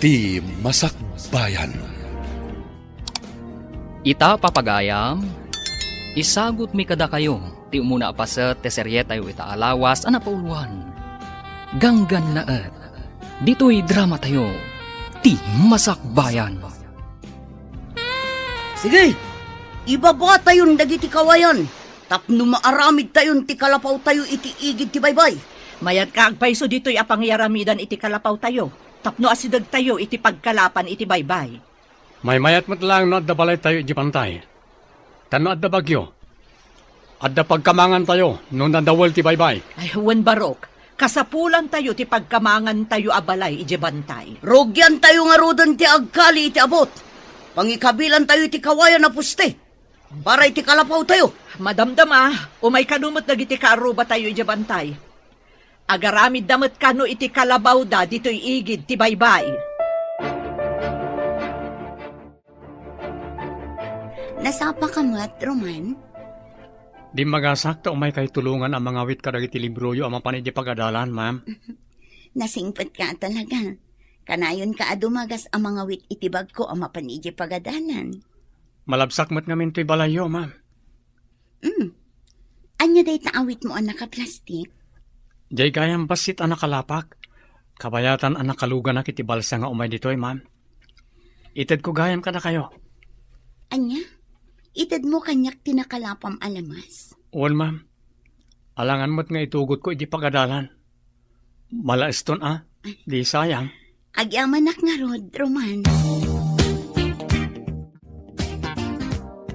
ti Masakbayan. Ita papagayam, isagot mi kada kayo, ti umuna paset te serye tayo ita alawas ana pauluan. Ganggan naet, dito'y drama tayo, ti Masakbayan. Sige, ibaba tayon dagiti kawayan. Tapno maaramid tayon ti kalapaw tayo iti igid ti baybay. Mayat ka agpaiso dito'y apangyaramidan iti kalapaw tayo. Tapno asidag tayo iti pagkalapan iti baybay. May mayat mo't lang no adda balay tayo iti pantay. Tano adda bagyo. Adda pagkamangan tayo no nadawal ti baybay. Ay, huwan barok. Kasapulan tayo ti pagkamangan tayo abalay iti bantay. Rogyan tayo nga rodan ti agkali iti abot. Pangikabilan tayo iti kawayan na puste. Para iti kalapaw tayo. Madamdama, umay kanumot dagiti kaaruba tayo iti bantay. Agaramid damat kano iti kalabaw da dito'y igid ti baybay. Nasapa ka mat, Roman? Di magasakta umay kay tulungan ang mga wit kadagiti libroyo ang mapanidi pagadalan, ma'am. Nasingpet ka talaga. Kanayon ka adumagas ang mga wit itibag ko ang mapanidi pagadalan. Malabsak mat ngamin to'y balayo, ma'am. Anya day taawit mo ang nakaplastik? Jay gayang basit ang nakalapak. Kabayatan ang nakalugan na kitibalsa nga umay dito'y, ma'am. Ited ko gayam ka na kayo. Anya? Ited mo kanyak tinakalapam alamas? Uwan, ma'am. Alangan mo't nga itugot ko iti pagadalan. Malaiston, Di sayang. Agyamanak nga rod, Roman.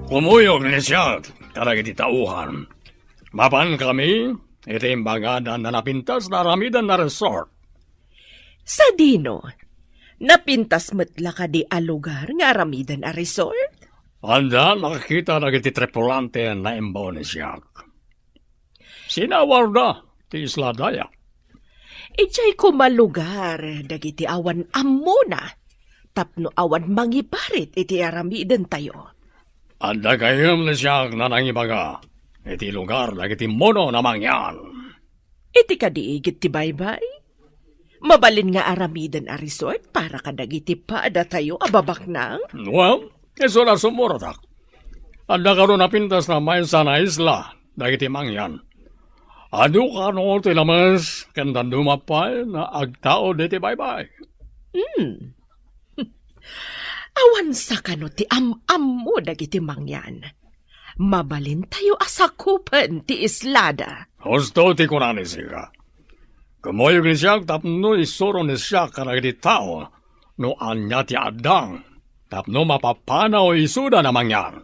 Kumuyog ni siya, karagiti tauhan. Mapan kami, iti imbagadan na napintas na ramidan na resort. Sa dino, napintas matla ka di a lugar nga ramidan a resort? Anda, nakakita na iti tripulante na imbaw ni siya. Sinawar na, ti Isla Daya. Ijay kumalugar, dagiti awan amuna. Tapno awan mangiparit iti aramidan tayo. Anda kayom ni siya na nangibaga. Iti lugar dagiti mono na mangyan. Iti kadiigit ti baybay? Mabalin nga aramidan a resort para kadagiti paada tayo ababak nang? Well, iso na sumuratak. Anda karon napintas na may sana isla dagiti mangyan. Adu ka no tilamas kandan dumapay na agtao diti baybay. Awan sa kano ti am mo dagiti mangyan. Mabalin tayo asakupan ti islada. Husto ti kunani siya. Kumoyog ni siya tapno isuro ni siya karagiti tao no anya ti adang. Tapno mapapanaw isuda na mangyan.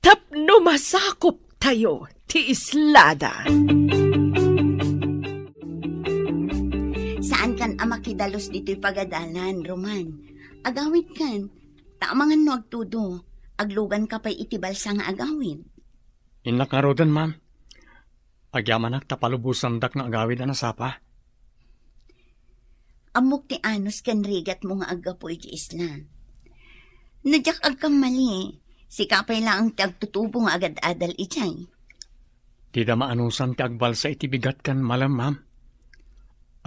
Tapno masakop tayo ti islada. Saan kan amakidalos dito'y pagadalan, Roman? Agawid kan, taamangan no agtudo, aglugan ka pa'y itibalsa nga agawid. Inakarodan, ma'am. Agyamanak tapalubusan dak nga agawid na nasapa. Amok ti anos kan rigat mo nga agapoy di isla. Nadyak agkam mali, si kapay lang ti agtutubo nga agad-adal ichay. Tida maanusan ti agbalsa iti bigat kan malam, ma'am.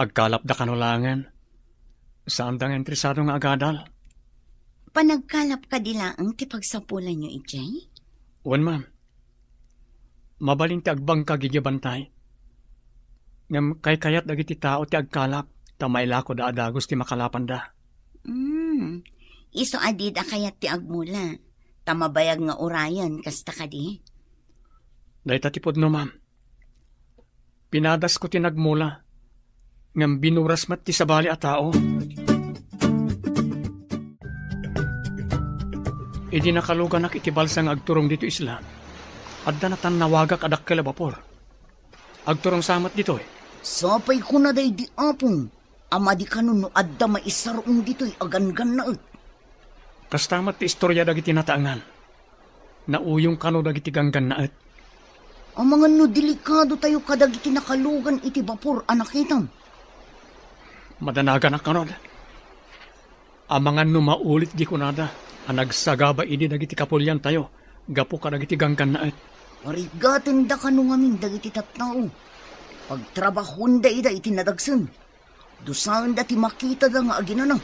Agkalap da kanulangan. Saan dang entresado nga agadal? Panagkalap ka dilaang ti pagsapulan nyo, ijay? Uwan, ma'am. Mabalin ti agbang kagigibantay. Ngam kay kayat dagiti tao ti agkalap, tamayla ko da adagos ti makalapan da. Iso adid kayat ti agmula, tamabayag nga urayan, kasta ka di? Dahi tatipod no, ma'am. Pinadas ko ti nagmula, ngam binuras mat ti sabali a tao. Idi nakalugan nak itibalsa nga agturong dito isla. Adda na tan nawagak adak kala bapor. Agturong samat dito eh. Sapay ko na day di apong. Ama di kanon no adda maisarong dito'y agan-gan na ut. Kastamat ti istorya dagiti nataangan. Nauyong kano dagiti ganggan na ut. Ang mga no delikado tayo kadagiti nakalugan iti bapor anakitam. Madanagan ak kanod. Ang mga no maulit di kunada. Ang nagsagaba ini dagiti kapulyan tayo. Gapo ka dagiti ganggan na ut. Marigatin da kano ngamin dagiti tattao. Pagtrabahon da ida iti nadagsan. Dusaan da ti makita da nga aginanang.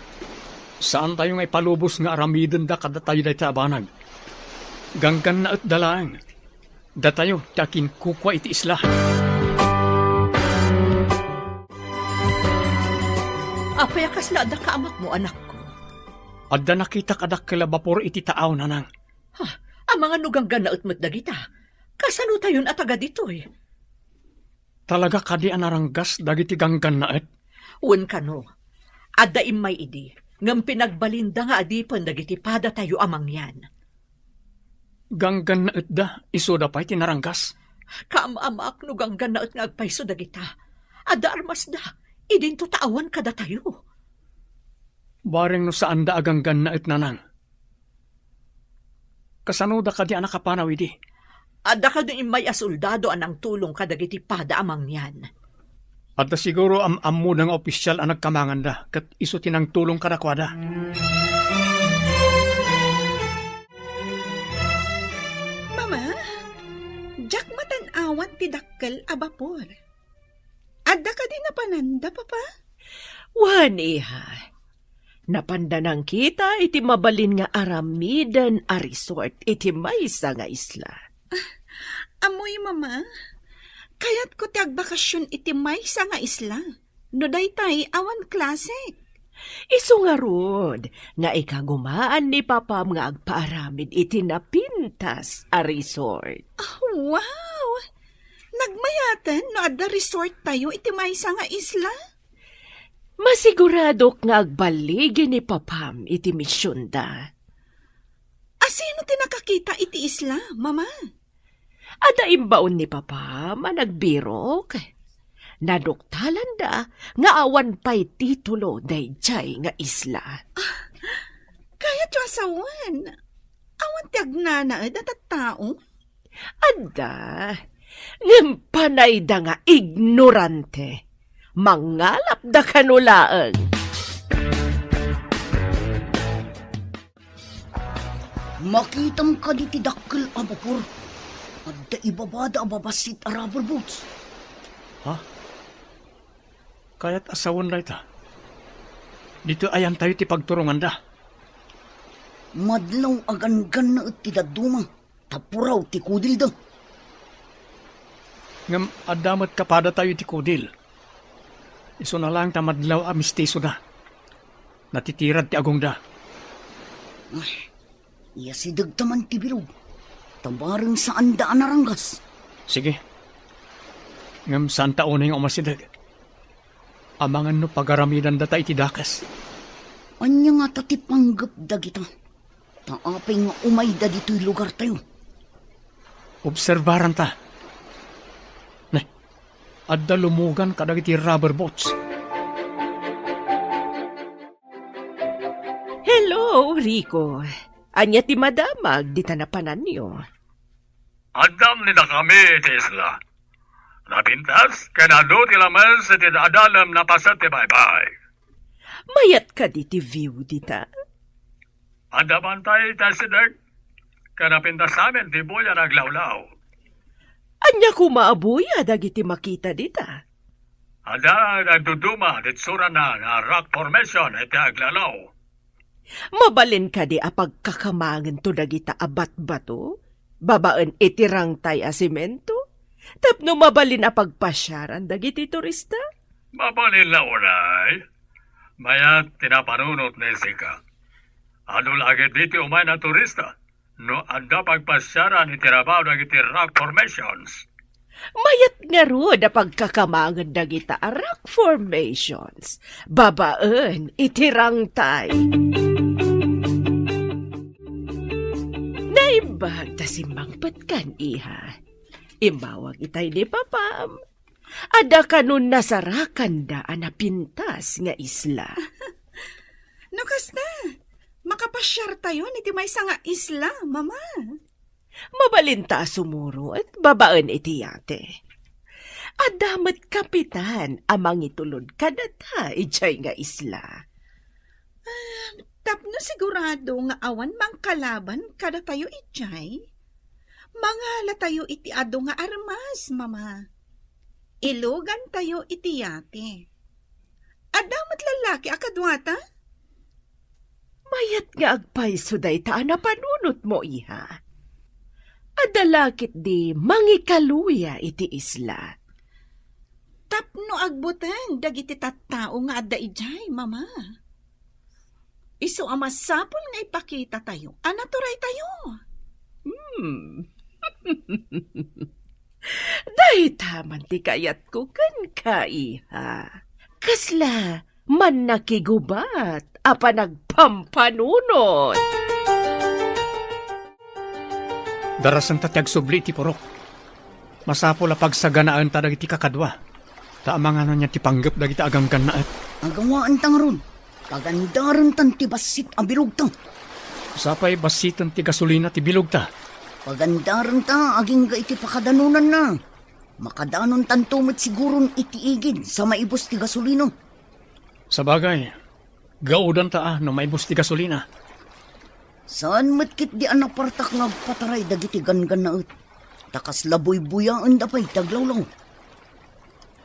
Saan tayo nga ipalubos nga aramidin da kada tayo dahi tabanag? Ganggan na at dalang. Da tayo, takin kukwa iti isla. Apay kasla da ka amak mo, anak ko. Adda nakita kadak kalabapor iti taaw nanang. Ha, ang mga nuganggan na utmat dagita. Kasano tayon at agad ito eh. Talaga kadi anaranggas dagiti ganggan na at. Uwan ka no. Adda imay idi. Ngam pinagbalinda nga adipan dagiti pada tayo amang yan. Ganggan na at da, iso da pa'y tinaranggas. Kaam-amak no ganggan na at ngagpaiso dagita. Adda armas da, idin to taawan kada tayo. Bareng no saan da aganggan na at nanang. Kasano da kadi anak kapanaw idi. Adda ka din imay asoldado anang tulong kadagiti pada amang yan. At da siguro am-ammo ng opisyal ang nagkamangan da, kat iso tinang tulong kadakwada. Mama, jak matanawan ti dakkel a bapor. Adda ka din napananda, papa? Wan, iha. Napandanang kita iti mabalin nga aramidan a resort iti maysa nga isla. Amoy, mama. Kayat ko ti agbakasyon iti maysa nga isla. No daytay awan klasik. Isu nga rod, nga ikagumaan ni papam nga agpaaramid iti napintas a resort. Oh, wow! Nagmayatan no adda resort tayo iti maysa nga isla? Masigurado nga agbaligi ni papam iti misyon da. Asino ti nakakita iti isla, mama? Ada imbaon ni papa managbirok. Naduktalan da nga awan pa'y titulo dayjay nga isla. Kaya tiyo asawan. Awan ti agnanaad at tao. Ada, ngimpanay da nga ignorante. Mangalap da kanulaang. Makitam ka di ti dakkel a bapor. Adda ibabada a babasit a rubber boats. Ha? Kaya't asawan na ita. Dito ayan tayo ti pagturungan da. Madlaw agan-gan na ti daduma. Tapuraw ti kudil da. Ngam adamat kapada tayo ti kudil. Iso na lang tamadlaw a mistiso da. Natitirad ti agong da. Ay, iya si dagtaman ti bilog. Tabareng saan daan naranggas. Sige. Ngam saan taon na yung umasidag. Amangan no pagaramidan data iti dakas. Anya nga tati panggap da kita. Taapay nga umay da dito'y lugar tayo. Obserbaran ta. Nay, adda lumugan kadag iti rubber boats. Hello, Rico. Anya ti madamag di tanapanan niyo. Adam ni na kami iti isla. Napintas, kanado ti lamas iti adalam na pasat ti bye-bye. Mayat ka di ti view dita. Adaman tayo tasidag. Kanapintas amin ti buya naglawlaw. Anya kumaabuya dagiti makita dita. Ada nagduduma ditsura na nga rock formation iti aglalaw. Mabalin ka di apagkakamangan to dagita abat bato. Babaan itirang tay a simento. Tapno mabalin apagpasyaran dagiti turista. Mabalin na unay. Mayat tinapanunot ni Sika. Ano lagi diti umay na turista? No anda pagpasyaran itirabaw dagiti rock formations. Mayat nga ro na pagkakamangan dagita a rock formations. Babaan itirang tay. Naibag ta simbangpat kan iha. Imbawag itay ni papam. Ada kanun nasarakan da anapintas nga isla. Nakas na. Makapasyar tayo iti maysa nga isla, mama. Mabalinta sumuro at babaan iti yate. Adamat kapitan amang itulod kadata ijay nga isla. Tapno sigurado nga awan mang kalaban kada tayo ijay. Mangala tayo iti ado nga armas, mama. Ilugan tayo iti yate. Adamat lalaki akadwata? Kayat nga agpayso day ta na panunot mo, iha. Adalakit di mangikaluya iti isla. Tapno agbutan, dagiti tattao nga adda ijay, mama. Isu amasapol nga ipakita tayo. Anaturay tayo. Dahi taman ti kayat ko kan kaiha. Kasla man nakigubat apa nagpampanunot. Darasan ta tiagsubli ti purok. Masapol a pagsaganaan ta dagiti kakadwa. Taamang niya ti panggap dagiti aganggan naet. Agawaan tang ron. Pagandaran tan ti basit ang bilog tang. Sapay basitan ti gasolina ti bilog ta. Pagandaran ta, aging ga iti pakadanunan na. Makadanon tan tumit siguron iti igid sa maibos ti gasolino. Sa bagay, gaudan ta no maibos ti gasolina. Saan matkit di anak partak nga pataray dagiti gangan na ut. Takas laboy-buyaan da pa'y taglawlaw.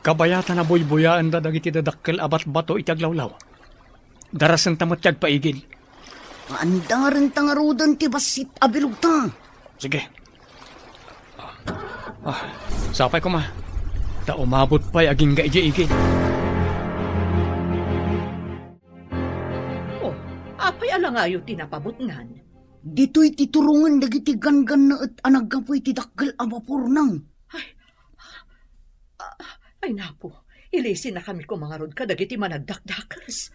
Kabayatan na buy-buyaan da dagiti dadakkel abat bato itaglawlaw. Darasan ta matyag paigid. Paandaran ta nga rodan ti basit abilog ta. Sige. Sapay ko ma. Ta umabot pa'y aging gaiji-igid. Apay alangayo tinapabutngan. Dito'y titurungan dagiti gangan na at anagapoy ti dakkel abapor nang. Ay napo, ilisin na kami kumangarod ka dagiti managdakdakas.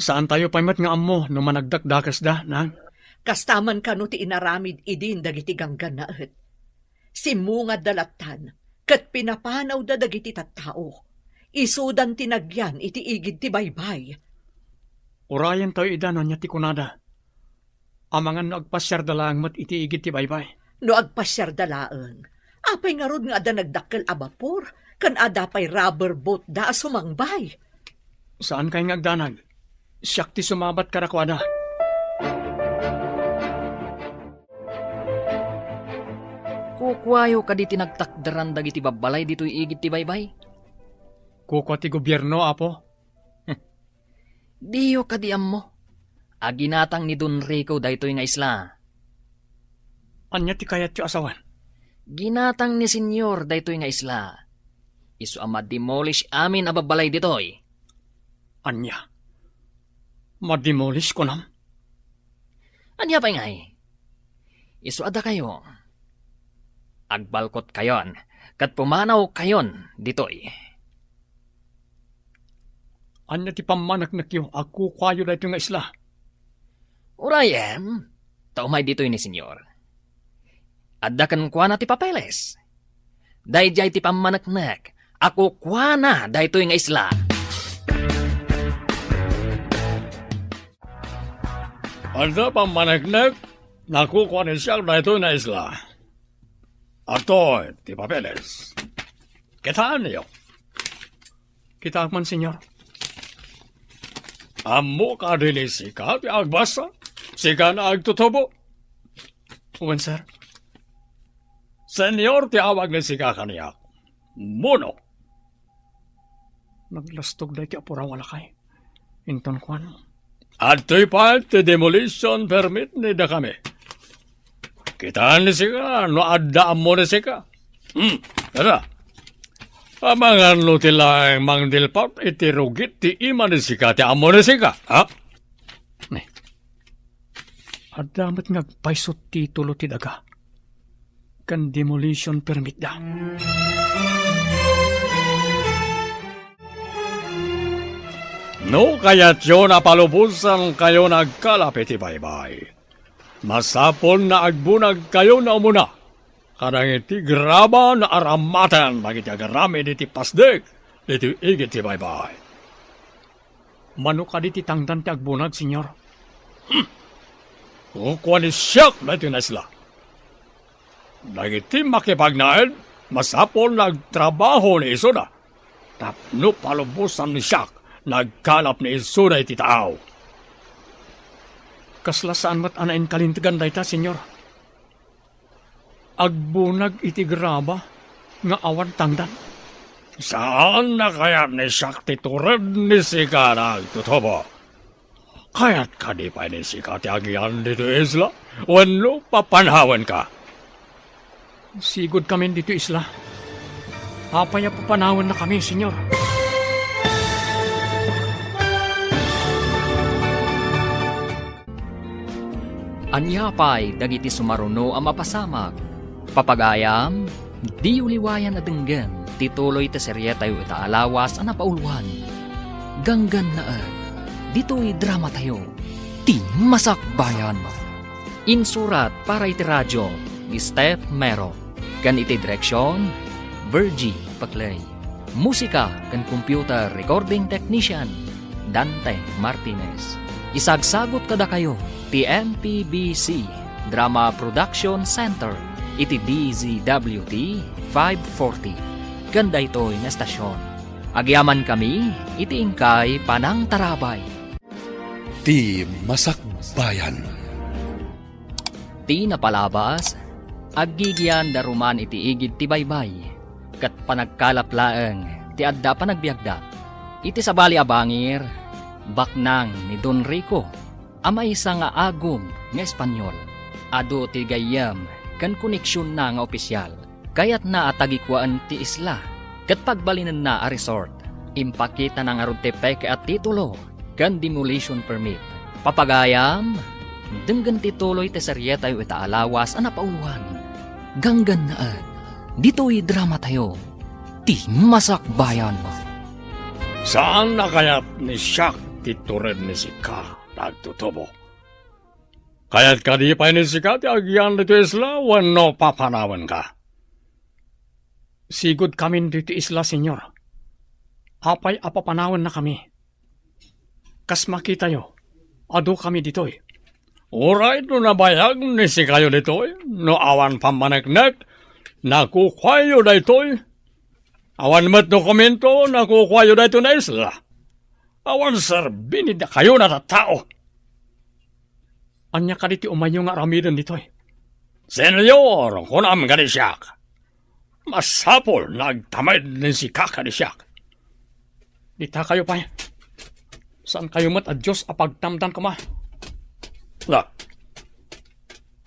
Saan tayo paymat nga ammo no managdakdakas da, nang? Kastaman ka no ti inaramid idin dagiti ganggan na et. Simungad dalatan, kat pinapanaw da dagiti tattao. Isudan tinagyan iti igid ti baybay. Urayan tayo idano niya ti kunada. Amangan no agpasyar dalang mat iti igid ti baybay. No agpasyar dalaang, apay nga rod nga ada nagdakkel abapor, kan ada pay rubber boat da sumangbay. Saan kayo ngagdanag? Siyak ti sumabat karakwada. Kukwayo ka di tinagtakdaran dagiti babalay dito'y igid ti baybay. Kukwa ti gobyerno, apo. Diyo kadiam mo. Aginatang ni Don Rico daytoy nga isla. Anya ti kayat yu asawan? Ginatang ni Senyor daytoy nga isla. Isu ama demolish amin a babalay ditoy. Anya? Mademolish ko nam? Anya pa ngay? Isu ada kayo. Agbalkot kayon. Kat pumanaw kayon ditoy. Anya ti pamanak na kiyo, ako kwayo da ito nga isla. Urayem, taumay ditoy ni Senyor. Adda kan kwa na ti papeles. Dayjay ti pamanaknak, ako kwa na daytoy nga isla. Adda pamanaknak, nakukuha ni siya da ito nga isla. Ato, ti papeles. Kitaan niyo. Kita man, Senyor. Amo ka rin sika, ti agbasa, sika na agtutubo. Uwan, sir. Senyor, ti awag ni sika kaniya. Muno. Naglastog na ti apura wala kay. Inton kwan. At to'y pa ti demolition permit ni da kami. Kitaan ni sika, no adda amo ni sika. Tara. Amangan lo tilang mangdilpat iti rugit ti ima ni sika ti amo ni sika. Ha? Ne. Adamat ngagpaisot titulo ti daga. Kan demolition permit da. No kaya't yun napalubusan kayo nagkalapit ti baybay. Masapon na agbunag kayo na umuna. Kadang iti graba na aramatan bagiti agarami diti pasdek diti igit ti baybay. Mano ka diti tangtan ti agbunag, Senyor? Kukuha ni siyak na iti nasla. Dagiti makipagnaed, masapol nagtrabaho ni iso na. Tapno palubusan ni siyak, nagkalap ni iso na iti tao. Kasla saan mat anain kalintigan dayta, Senyor? Agbunag iti graba nga awan tangdan. Saan na kaya ni siyak titured ni sika nagtutubo? Kaya't ka di pa ni sikat agyan dito isla. Wano papanawan ka. Sigod kami dito isla. Apaya papanawan na kami, senyor. Anyapay dagiti sumaruno ang mapasamak. Papagayam, di uliwayan na denggan, tituloy ta serye tayo itaalawas ang napauluan. Ganggan na dito'y drama tayo, ti Masak Bayan. Insurat para iti radyo, ni Steph Mero. Kan iti direksyon, Virgie Paclay. Musika kan computer recording technician, Dante Martinez. Isagsagot kada kayo, ti MPBC Drama Production Center, iti DZWT 540. Ganda ito'y na estasyon. Agyaman kami, iti ingkay Panang Tarabay. Ti Masak Bayan. Ti napalabas, aggigyan daruman iti igid ti baybay, kat panagkalaplaeng ti adda panagbiagda. Iti sabali abangir, baknang ni Don Rico, ama isa nga agom nga Espanyol. Ado ti gayam kan koneksyon na nga opisyal. Kayat na atagikwaan ti isla, kat pagbalinan na a resort. Impakita na nga ron ti peke at titulo, kan demolition permit. Papagayam, denggan tituloy ti serye tayo itaalawas ang napauluan. Ganggan na dito'y drama tayo, ti Masak Bayan. Saan na kaya't ni Shaq titured ni Sika nagtutubo? Kaya't ka di pa ni Sika ti agyan dito isla, wano papanawan ka. Sigod kami dito isla, senyor. Apay apapanawan na kami. Kas makita yo, ado kami dito'y. Alright, no nabayag ni Sikayo dito'y, no awan pamanagnak, nakukwayo dito'y. Awan mat dokumento, nakukwayo dito na isla. Awan serbinid na kayo na tao. Anya ka diti umayo nga ramidan dito'y. Senyor, kunam ka ni Shaq. Masapol, nagtamad ni si Kaka ni Shaq. Dita kayo pa. Saan kayo mat a Diyos apagtamdan ko ma?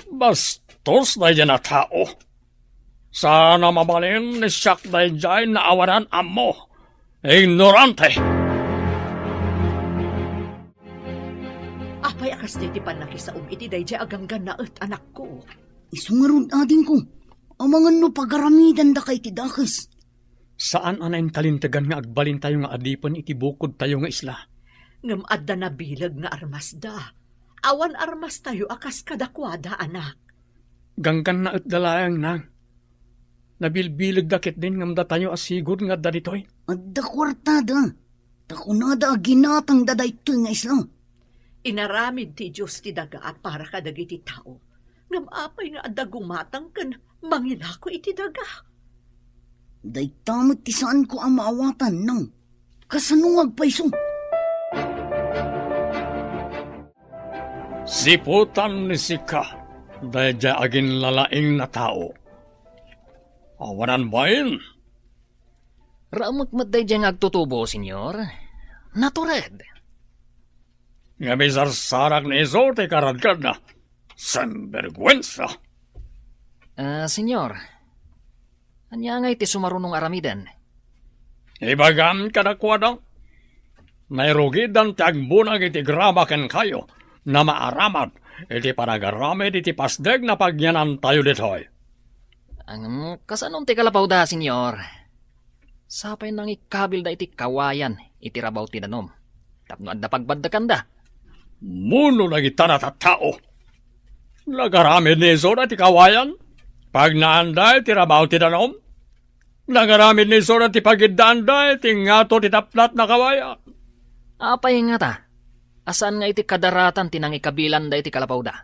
Bastos na dyan na tao. Sana mabalin ni Shaq na dyan na awanan amo. Ignorante. Apay akas di panlaki sa iti dayjay aganggan na anak ko. Isungarun ading ko. Amangan no pagaramidan da kay tidakes. Saan anayin kalintagan nga agbalin tayo nga adipan iti bukod tayo nga isla? Ngam adda na bilag nga armas da. Awan armas tayo akas kadakwada anak. Ganggan na dalayang nang. Nabilbilag dakit din ngam da tayo asigod nga da ditoy. Adda kwartada. Takunada aginatang daday ito nga isla. Inaramid ti Diyos ti daga para kadagiti tao. Ngam apay nga adda gumatang kan mangilako iti daga. Day tamot ti saan ko ang maawatan nang kasanungag paiso. Siputan ni Sika, dahil dyan aging lalaing na tao. Awanan ba yun? Ramagmat day dyan agtutubo, senyor. Natured. Nga may sarsarak na isote karadkad na. Sanbergwensa. Senyor, anya nga iti sumarunong aramidan? Ibagam ka na kwadang. Nairugidan tagbunag iti gramaken kayo na maaramat iti panagaramid iti pasdeg na pagyanan tayo ditoy. Ang kasanong ti kalapaw da, senyor? Sapay nang ikabil da iti kawayan iti rabaw ti danom. Tapno adda pagbaddakan da. Muno nagita na tao. Nagaramid ni Iso na ti kawayan. Pag naanday ti rabaw ti danom. Nagaramid ni Iso na ti pagiddaanday ti ngato ti taplat na kawayan. Apay nga ta. Asan nga iti kadaratan ti nang ikabilan da iti kalapaw da?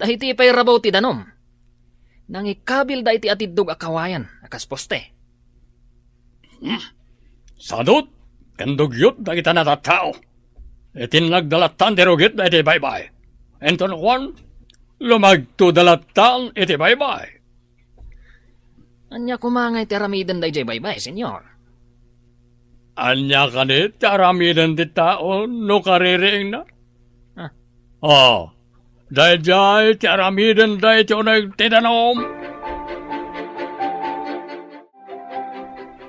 Tahiti pa'y rabaw ti danom. Nang ikabil da iti atidog a kawayan, akas poste. Sadot, kandugyot da kita na tao. Itin nagdalatan ti rugit da iti baybay. Enton Juan, lumagto dalatan iti baybay. Anya kumangay ti aramidan da iti baybay, senyor. Anya kanit, aramidan ti tao, no kaririing na. Oh, dayjay ti aramiden day ti unag tinanom.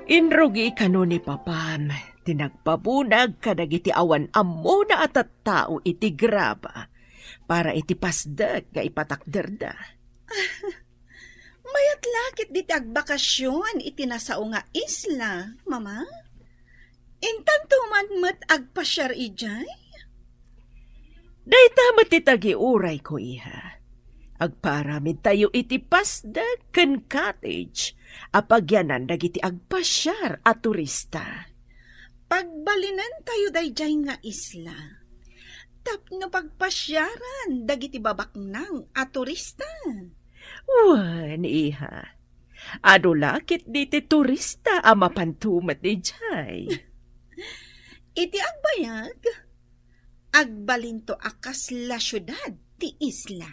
Inrugi kano ni Papam, tinagpabunag kadagiti awan ammo na at tao iti graba, para iti pasdag nga ipatakderda. Mayat lakit di agbakasyon iti nasao nga isla, mama. Intanto man mat agpasyar ijay? Dahita matitagi uray ko, iha. Agparamid tayo iti pasdag ken cottage, apagyanan dagiti agpasyar at turista. Pagbalinan tayo dayjay nga isla. Tapno pagpasyaran dagiti babaknang at turista. Wan, iha. Ado lakit diti turista amapantumat ni Jay. Iti agbayag, agbalinto akas la syudad ti isla.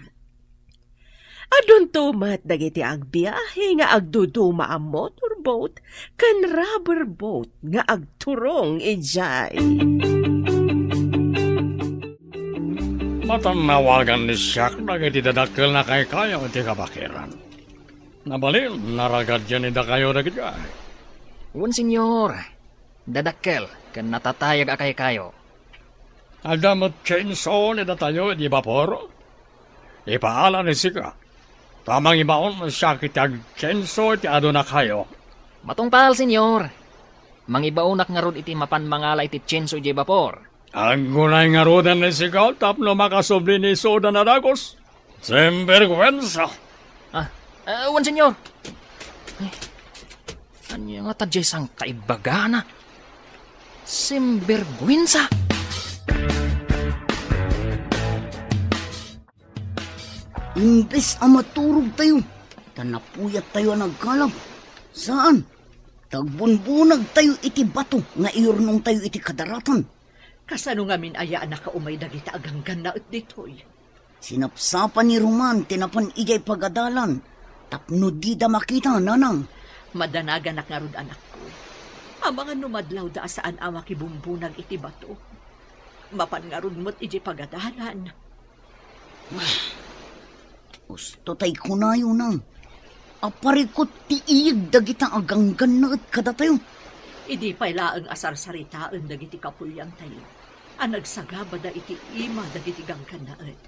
Adun tumat dagiti agbiyahe nga agduduma ang motorboat kan rubber boat nga agturong ijay. Matanawagan ni Siak dagiti dadakkel na kay kayo iti kabakiran. Nabalil, naragad yan ida kayo dagiti ay. Un senyor, dadakkel, kan natatayag akay kayo. Adamot chainsaw ni datayo di vapor. Ipaala ni Sika. Tamang ibaon siya kitag chainsaw ti ado na kayo. Matungpal, senyor. Mangibaunak nga rod iti mapan mangala iti chenso di vapor. Ang gunay nga rodan ni Sika tapno makasubli ni Soda na dagos. Sembergwensa. Un senyor. Ay, anya nga tadyay sang kaibagana. Sembergwensa. Imbes ang maturog tayo, tanapuyat tayo nagkalab. Saan? Tagbunbunag tayo iti bato, nga iurnong tayo iti kadaratan. Kasano nga min aya na kaumay dagita aganggan na at ditoy. Sinapsapan ni Roman, tinapan ijay pagadalan. Tapno di da makita, nanang. Madanagan na nga rod anak ko. Ang mga numadlaw da saan ama kibumbunag iti bato. Mapan nga rod mo't ijay pagadalan. Gusto tay kunayo nang. Aparikot ti iyig dagita aganggan na at kada tayo. Idi pala ang asar saritaan dagiti kapulyang tayo. Ang nagsagabada iti ima dagiti gangkan na at.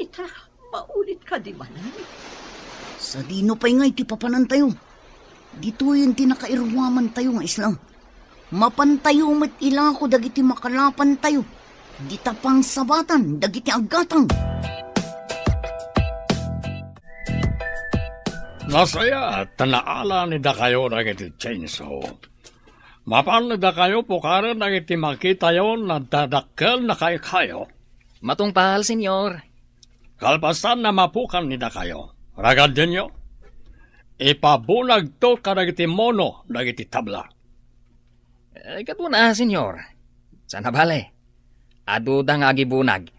Ita, maulit ka di manan. Sa dino pa'y nga iti papanan tayo. Dito yung tinakairwaman tayo nga islang. Mapantayo met ila ko dagiti makalapan tayo. Di tapang sabatan dagiti agatang. Nasaya, tanaala ni da kayo dagiti chainsaw. Mapan ni da kayo pukaran dagiti makita yon na dadakkel na kay kayo. Matungpal, senyor. Kalpasan na mapukan ni da kayo. Ragad din yo. Ipabunag to kadagiti mono dagiti tabla. Katuna, senyor. Sana bale. Adu da nga agibunag.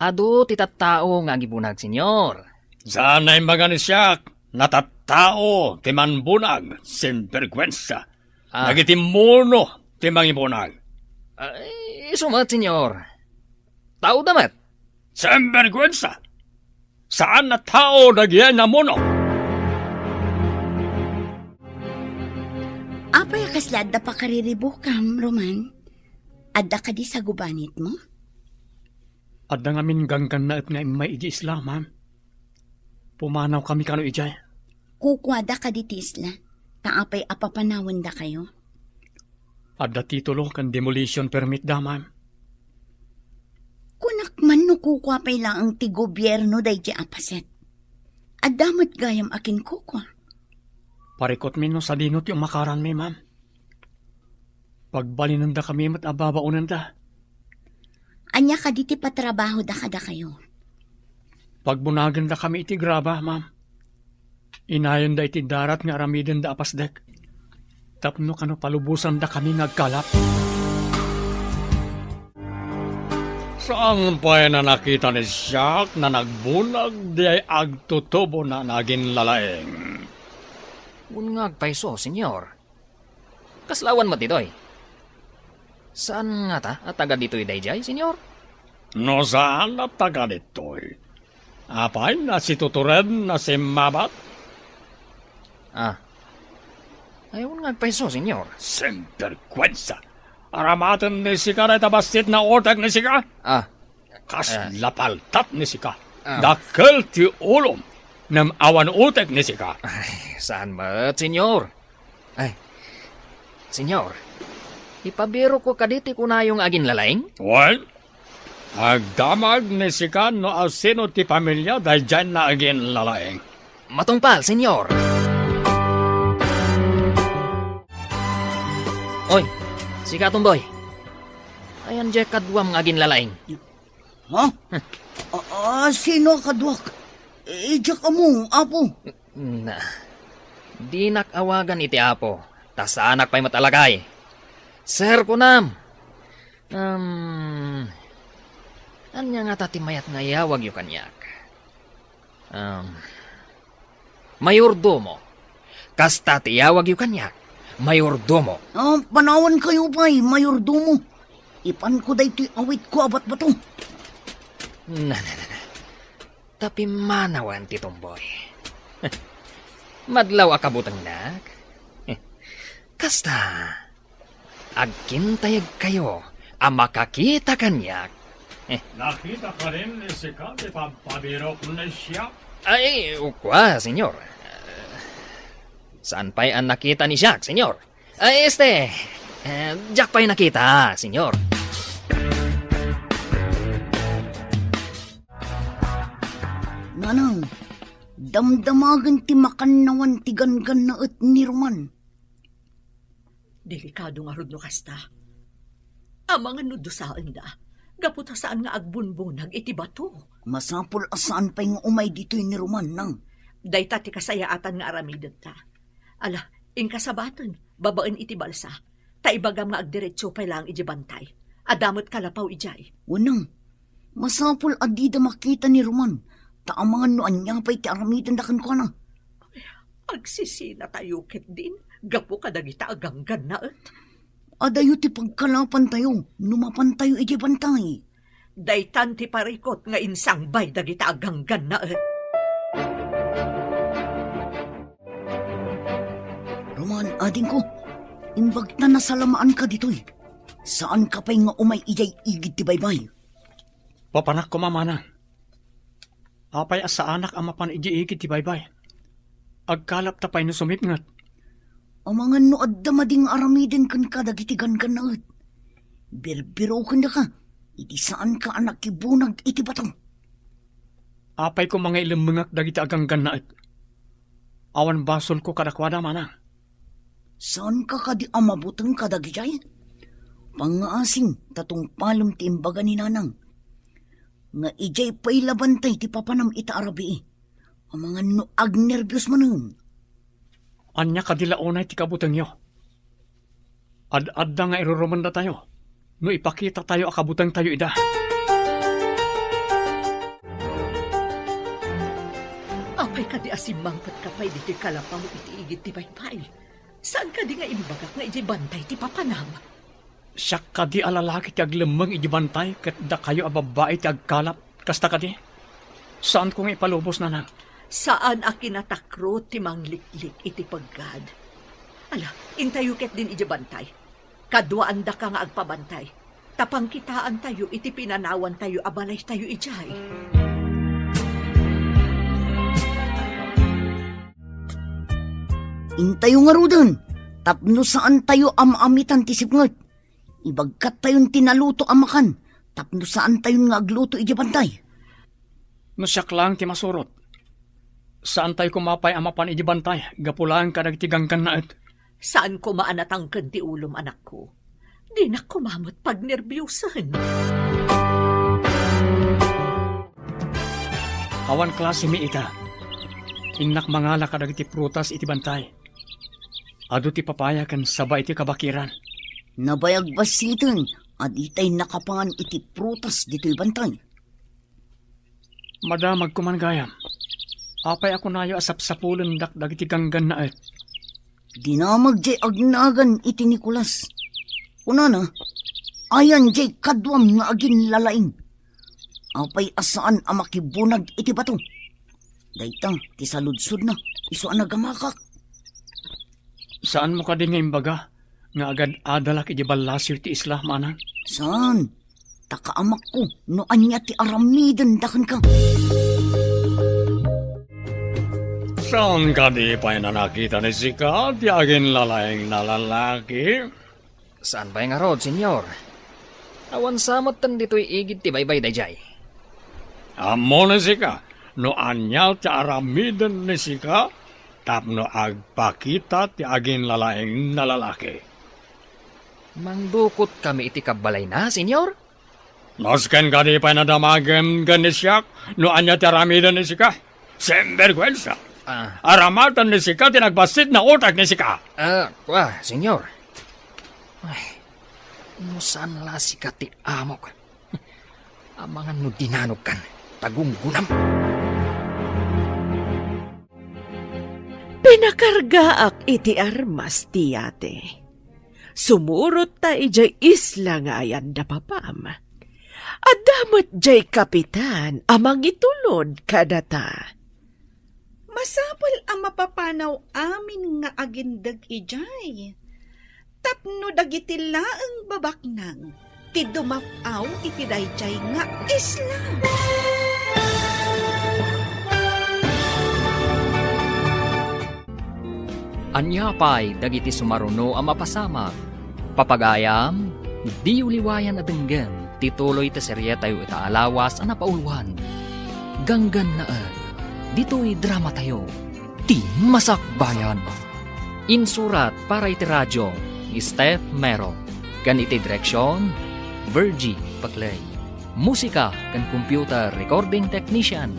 Adu titattao nga agibunag, senyor. Sana'y maganisyak. Natattao ti manbunag, sempergwensa. Dagiti mono ti mangibunag. Sumat, senyor. Tao damat. Sempergwensa. Saan na tao nagyan na mono? Apay kaslad da pa kariribukam, Roman. Adda ka di sa gubanit mo? Adda nga min ganggan na at nga may iji isla, ma'am. Pumanaw kami kano ijay. Kukwada ka di tisla. Taapay apapanawan da kayo. Adda titulo kan demolition permit da, ma'am. Kunak man no kukwa pay lang ang ti gobyerno day di apaset. Adamat gayam akin kukwa. Parikot min no sa dinot yung makaran mi, ma'am. Pagbalinan da kami mat ababaunan da. Anya ka di ti patrabaho da kada kayo. Pagbunagan da kami iti graba, ma'am. Inayon da iti darat nga aramiden da apasdek. Tapno kano palubusan da kami nagkalap. Saan pa na nakita ni Siak na nagbunag di ay agtutubo na naging lalaeng? Unngag paiso, senyor. Kaslawan mo ditoy. Saan nga ta at taga dito'y dayjay, senyor? No saan na taga dito'y? Apay na si tuturen na si Mabat? Ayaw nga peso, senyor. Semperkwensa. Aramatan ni sika na itabasit na ortag ni sika? Kas lapaltat ni sika. Dakal ti ulom. Nam awan utek ni sika. Saan ba, senyor? Senyor, ipabiro ko kaditi ko na yung agin lalaing? Well, agdamag ni sika no asino ti pamilya dahil dyan na agin lalaing. Matungpal, senyor. Oy, sika tumboy. Ayan dyan kadwam ng agin lalaing. Ha? Sino kadwak? Diyak mo, apo. Di nakawagan iti apo. Tas anak pa'y matalagay. Sir kunam. Anya nga tatimayat nga yawag yu kanyak. Mayordomo. Kasta tiyawag yu kanyak. Mayordomo. Panawan kayo pa'y, mayordomo. Ipan ko dahi ito'y awit ko abat ba to? Tapi manawan ti tumboy. Madlaw akabutang nak. Kasta, agkintayag kayo, makakita kanyak. Nakita ka rin ni sika, di pabiro ko na siya? Ay, ukwa, senyor. Saan pa'y ang nakita ni Jack, senyor? Jack pa'y nakita, senyor. Nanang, damdamagan ti makannawan ti gangan na at ni Roman. Delikado nga rod no kasta. Ang mga nudusaan da, gaputa saan nga agbunbunag iti bato. Masapol asaan pa'y nga umay dito'y ni Roman nang. Dayta ti kasayaatan nga aramidan ta. Ala, inkasabatan, babaen iti balsa. Taibagam nga agdiretso pa'y lang iti bantay. Adamot kalapaw ijay. Unang, masapol adida makita ni Roman. Taamangan no anya pa'y ti aramidan dakan ko na. Agsisina tayo ket din. Gapo kadagita aganggan na at. Adayo ti pagkalapan tayo, numapan tayo iti bantay. Daytan ti parikot nga insangbay dagita aganggan na at. Roman, ading ko, imbag na nasalamaan ka dito'y. Saan ka pa'y nga umay ijay igid ti baybay? Papanak ko mamana. Apay asa anak amapan iji igid ti baybay. Agkalap tapay no sumipngat. Ang mga noad da mading aramiden kan kadagitigan ka na at. Birbiro ka na ka, iti saan ka anak kibunag iti batang. Apay ko mga ilamangak dagiti aganggan na at. Awan basol ko kadakwada mana. Saan ka kadi amabutang kadagitay? Pangaasing tatong palom ti imbaga ni nanang. Nga ijay pa'y labantay ti papanam ita arabi. Ang mga noag nervyos manun. Anya kadilaonay ti kabutang yo. Ad-adda nga iruruman na tayo. No ipakita tayo akabutang tayo ida. Apay ka di asimangpat ka pa'y dito'y kalapaw iti igit ti paypay. Saan ka di nga imbagak nga iti bantay ti papanam? Siyak ka di alalaki ti aglemang iti bantay kat da kayo ababae ti agkalap. Kasta ka di? Saan ko nga ipalubos na nang? Saan a kinatakro ti mangliklik iti paggad? Ala, intayuket din iti bantay. Kadwaan da ka nga agpabantay. Tapang kitaan tayo iti pinanawan tayo abalay tayo ijay. Intayo nga rudan, tapno saan tayo amamitan ti sipngat. Ibagkat tayon tinaluto amakan, tapno saan tayon nga agluto iti bantay. No siyak lang ti masurot. Saan tayo kumapay amapan iti bantay? Gapulaan ka nagtigangkan na et. Saan ko maanatangkan ti ulom anak ko? Di na kumamot pag nervyusan. Awan klase mi ita. Inak mangala ka dagiti prutas iti bantay. Ado ti papaya kan sabay iti kabakiran. Nabayag basitin, at itay nakapangan iti prutas dito'y bantay. Madamag kumangayam. Apay ako nayo asap-sapulan dagiti ganggan na et. Dinamag jay agnagan iti Nicolas. Una na, ayan jay kadwam nga agin lalaing. Apay asaan ang makibunag iti bato. Daytang, ti saludsod na, iso ang nagamakak. Saan mo ka din ngayon baga? Nga agad adalak iti balasyo ti isla, manan? Saan? Takaamak ko, no anya ti aramidan dakan ka. Saan ka di pa na nakita ni Sika, ti agin lalaeng na lalaki? Saan ba yung arod, senyor? Awan samot tan dito'y igid ti baybay dayjay. Amo ni Sika, no anya ti aramidan ni Sika, tapno agpakita ti agin lalaeng na lalaki. Mangdukot kami iti kabalay na, senyor? Nosken ka di pa na damagan ganisyak, no anya ti aramidan ni Sika? Sembergwensa. Aramatan ni Sika, tinagbasit na utak ni Sika. Senyor. Ay, no saan la Sika ti amok? Amangan no dinanog kan, tagunggunam. Pinakargaak iti armas tiyate. Sumurot ta ijay isla nga ayan da papam. Adamat jay kapitan amang itulod kadata. Masapal ang mapapanaw amin nga agindag ijay. Tapno dagiti laeng babaknang, ti dumapaw iti dayjay nga isla. Anyapay dagiti sumaruno ang mapasama. Papagayam, di uliwayan adenggan, tituloy ta serye tayo itaalawas ang napauluan. Ganggan naan, dito'y drama tayo, ti masakbayan. Insurat para iti radyo, ni Steph Mero. Gan iti direksyon, Virgie Paclay. Musika kan computer recording technician,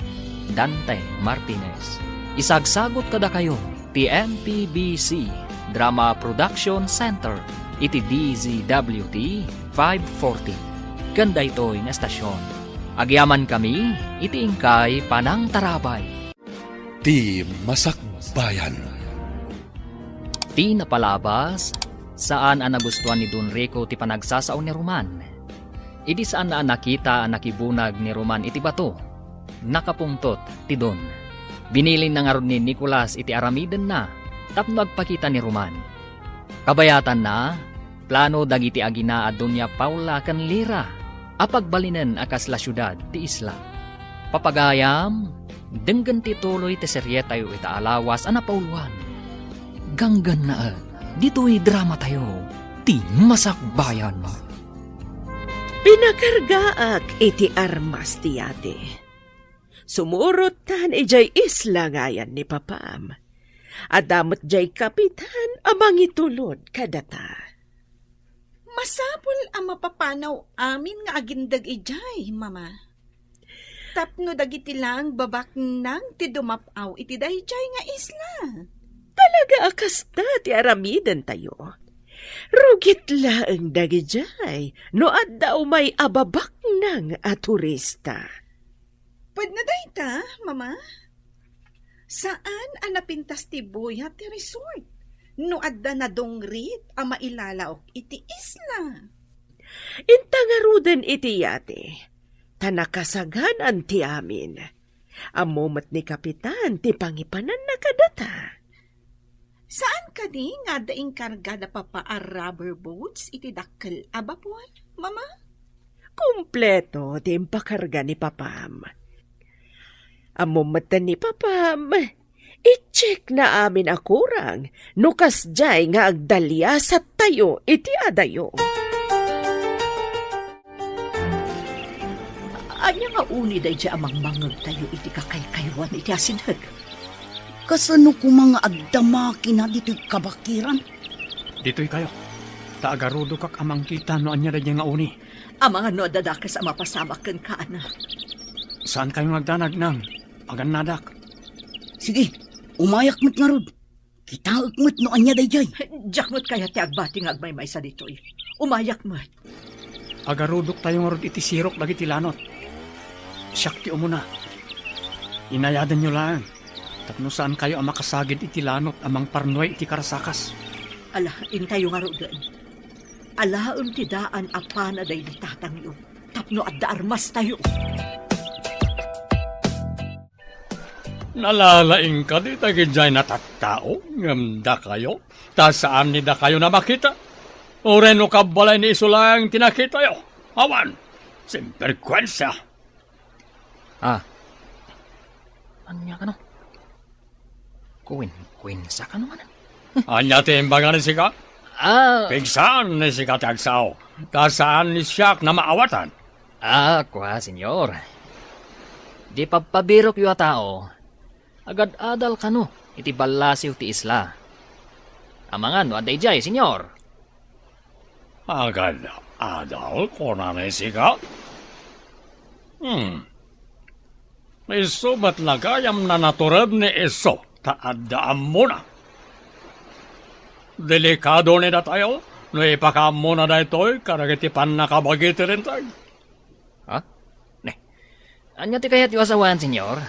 Dante Martinez. Isagsagot kada kayo, ti MPBC Drama Production Center, iti DZWT 540. Ganda ito'y nga estasyon. Agyaman kami, iti ingkay Panang Tarabay. Ti Masakbayan. Ti napalabas, saan ang nagustuhan ni Don Rico ti panagsasaon ni Roman. Idi saan na nakita ang nakibunag ni Roman iti bato. Nakapungtot ti Don. Binilin na nga ron ni Nicolas iti aramiden na, tapno agpakita ni Roman. Kabayatan na, plano dagiti agina a Doña Paula kan Lira, apagbalinan akas la syudad ti isla. Papagayam, denggan ti tuloy ti serye tayo itaalawas ang napauluan. Ganggan na dito'y drama tayo, ti masakbayan. Pinakargaak iti armas tiyate. Sumurot tan ijay isla ngayan ni papam. Adamot jay kapitan amang itulod kadata. Masapul ang mapapanaw amin nga agindag ijay, mama. Tapno dagiti lang babak nang ti dumapaw iti dayjay nga isla. Talaga akas na ti aramidan tayo. Rugit laeng dagijay no adda umay ababak nang a turista. Pwede na dayta, mama? Saan ang napintas ti buya ti resort? No adda na dongrit ang mailalaok iti isla. Intangaruden iti yate. Tanakasagan ti amin. Amomat ni kapitan ti pangipanan na kadata. Saan ka di nga daing karga na papa a rubber boats iti dakkel abapuan, mama? Kumpleto ti impakarga ni papam. Amomat ni papam, i-check na amin akurang nukas jay nga agdalya sa tayo iti adayo. Anya nga uni day di amang mangag tayo iti kakaykaywan iti asinag. Kasano ko mga agdamaki na dito'y kabakiran? Dito'y kayo. Taagarudo kak amang kita no anya nga uni. Ang mga no dadakas ang mapasamak kan kaana. Saan kayo nagdanag nang? Paganadak. Sige, umayak mo't nga rod. Kitaak mo't no anya dayjay. Jakmot kaya ti agbati nga agmay sa dito'y. Umayak mo. Agarudok tayo nga rod iti sirok dagiti lanot. Siyak ti umuna. Inayadan nyo lang. Tapno saan kayo ang makasagid iti lanot amang parnoy iti karasakas. Ala, intayo nga rodan. Alaon ti daan apana day litatang yun. Tapno at da armas tayo. Nalalaing ka di tagidjay na tattao, ngamda kayo, ta saan ni da kayo na makita? O reno kabalay ni iso lang tinakita yo, awan, simperkwensya. Anya ka no? Kwin-kwinsa ka naman. Anya timbangan ni sika? Pigsaan ni sika tagsaw, ta saan ni siyak na maawatan? Kwa, senyor. Di pabirok yu tao. Agad adal ka no, iti balasiw ti isla. Amangan no, aday jay, senyor. Agad adal ko na ni sika? Iso ba't nagayam na naturad ni iso, taadaan mo na. Delikado ni da tayo, no ipakam mo na da ito'y karagitipan na kabagiti rin tayo. Anya ti kayat yu asawan, senyor?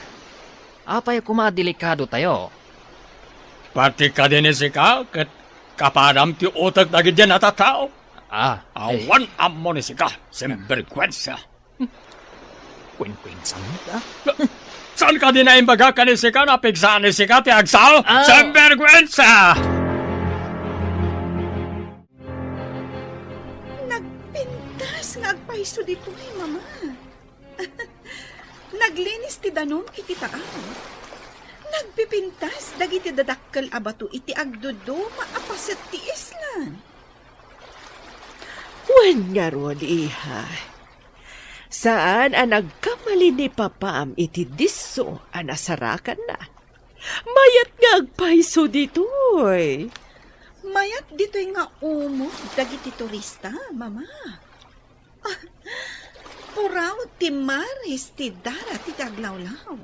Apay kumadelikado tayo. Pati ka din sika, kat kapadam ti utak dagi dyan at tao. Awan mo ni sika, simperkwensya. Kwin-kwinsan ka? Saan ka din na imbaga ka ni sika, napigsaan ni sika ti agsaw? Simperkwensya! Nagpintas nga agpaiso dito mama. Naglinis ti danon iti taaw. Nagpipintas dagiti dadakkel abato iti agdudo maapaset ti islan. Wen nga ron, iha. Saan ang nagkamali ni papaam iti diso anasarakan na? Mayat nga agpaiso ditoy. Mayat dito'y nga umod dagiti turista, mama. Puraw ti maris ti dara ti taglawlaw.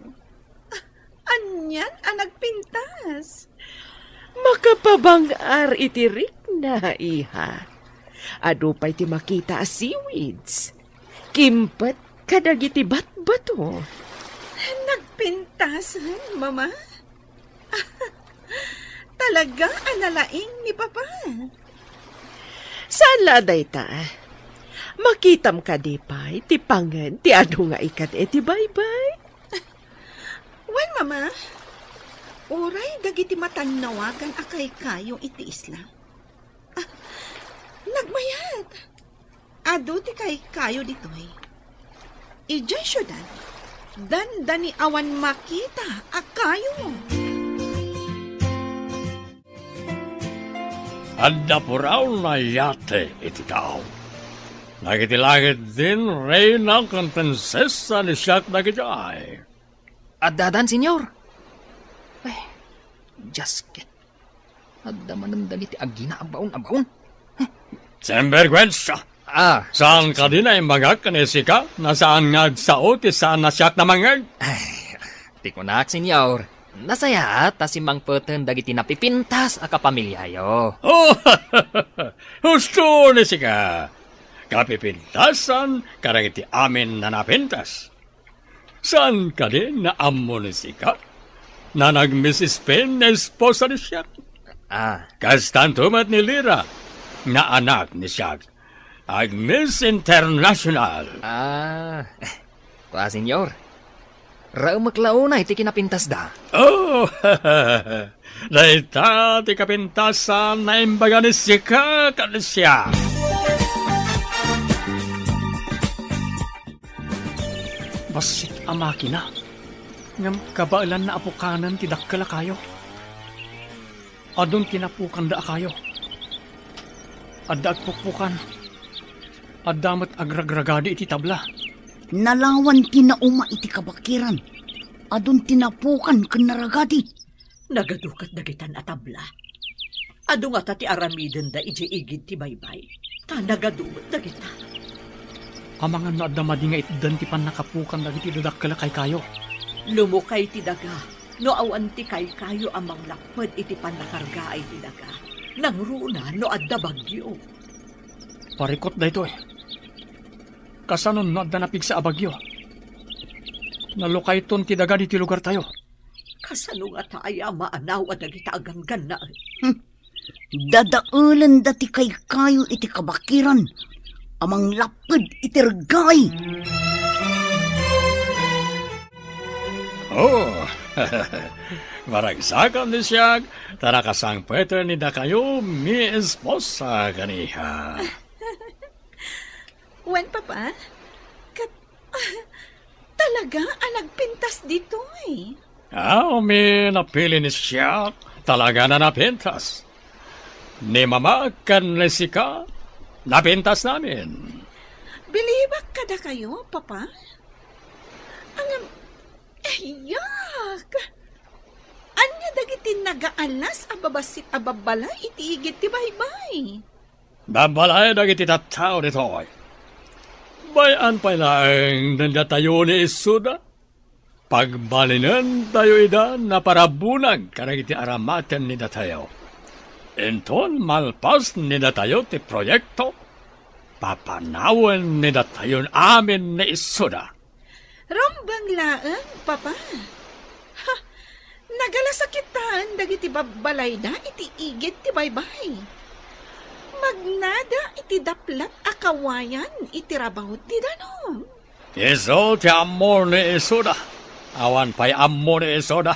Anyan ang nagpintas. Makapabangar iti rikna, iha. Ado pa'y ti makita a seaweeds. Kimpat kadagiti batbato. Nagpintasan, mama? Talaga analaing ni papa. Saan laday ta? Makitam ka di pa'y ti pangan ti ado nga ikat ti bye-bye. Wan, mama. Oray dagiti matanawagan akay kayo iti isla. Nagmayat. Ado ti kay kayo ditoy. Ijay syudad. Dandani awan makita akayo. Adda puraw na yate iti tao. Nagitilagit din reyna kong prinsesa ni siyak nagijay. Dadan, senyor. Ay, jasket. Adda manandali ti agina abaon. Sembergwensya. Saan ka din ay magak kanesika? Nasaan nga sao ti saan na siyak na mangag? Ay, ti kunak, senyor. Nasaya ta si Mang Peten dagiti napipintas a kapamilyayo. Husto ni sika. Kapipintasan karagiti amin na napintas. Saan ka din na amo ni sika? Na nag-Mrs. Pen na esposa ni siyak? Kastantumat ni Lira na anak ni siyak. Ag-Miss International. Kwa, senyor. Raumaklauna iti kinapintas da. Daita ti kapintasan na imbaga ni sika kanisya. Basit ang makina. Ngam kabailan na apukanan ti dakkala kayo. Adon tinapukan da kayo. Adda agpukpukan. Addamat agragragadi iti tabla. Nalawan tinauma iti kabakiran. Adun tinapukan kanaragadi. Nagadukat dagitan atabla. Adu nga tati aramiden da iji igid ti baybay. Ta nagadumat dagita. Amangan na adamadi nga itdan ti panakapukan dagiti dadakkala kay kayo. Lumukay ti daga. No awan ti kay kayo amang lakpad iti panakarga ay ti daga. Nang runa no adda bagyo. Parikot da ito eh. Kasanon no adda napig sa abagyo. Nalukay ton ti daga di ti lugar tayo. Kasano nga taaya maanaw at dagita aganggan na. Dadaulan dati kay kayo iti kabakiran. Amang lapad iti ragay. Maragsakan ni siya, tarakasang Peter ni da kayo, mi esposa kaniha. Wan, Papa? Talaga nagpintas dito eh. Mi napili ni siya, talaga na napintas. Ni Mama kan ni Sika, napintas namin. Bilibak kada kayo, Papa? Yak! Anya dagiti nagaalas ababasit ababala itiigit ti baybay. Babalay dagiti tattao ditoy. Bayan pa lang nandatayo ni Isuda. Pagbalinan tayo ida na parabunag karagiti aramaten ni datayo. Enton malpas ni datayo ti proyekto. Papanawan ni datayon amin ni Isuda. Rombang laang, Papa. Ha, nagalasakitan dagiti babalay da iti igit ti baybay. Magnada iti daplat akawayan iti rabawt ti danom. Iso ti amor ni Isuda. Awan pa'y amor ni Isuda.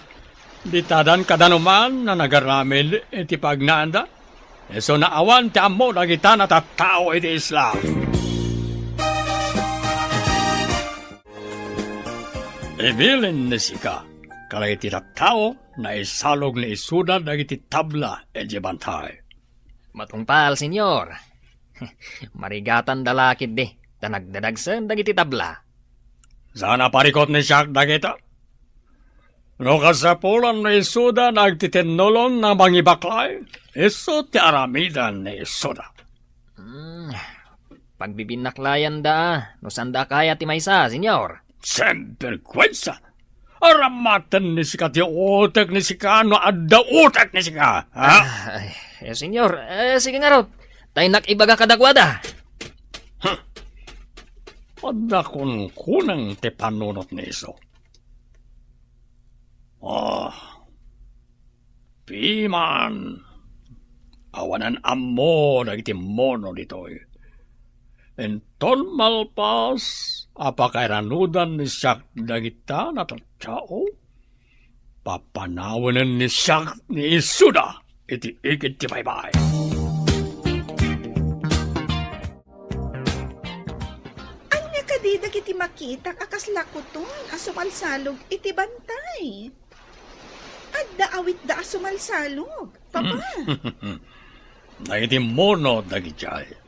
Ditadan kadanuman na nagaramid iti pagnaanda. Iso na awan ti amor na kita na tattao iti Islam. Ibilin ni Sika, kalay iti tattao na isalog ni Isuda dagiti tabla iti bantay. Matungpal, senyor. Marigatan dalakid di, tanagdadagsan dagiti tabla. Sana parikot ni siyak dagita. No kasapulan ni Isuda nagtitinolon na mangibaklay, iso ti aramidan ni Isuda. Pagbibinaklayan da, no sanda kaya ti maysa, senyor. Semperkwensa! Aramatan ni Sika ti utak ni Sika, no adda utak ni Sika, ha? Senyor, sige nga raw, tayo nakibaga kadagwada. Adda kunang ti panunot ni iso. Piman, awanan amo dagiti mono ditoy. Enton malpas, apakairanudan ni siyak dagita na tattao, papanawanan ni siyak ni Isuda, iti ikit ti baybay. Anya kadida kiti makita akas lakuton asumalsalog iti bantay. Adda awit da asumalsalog, Papa. Dagiti mono dagitay.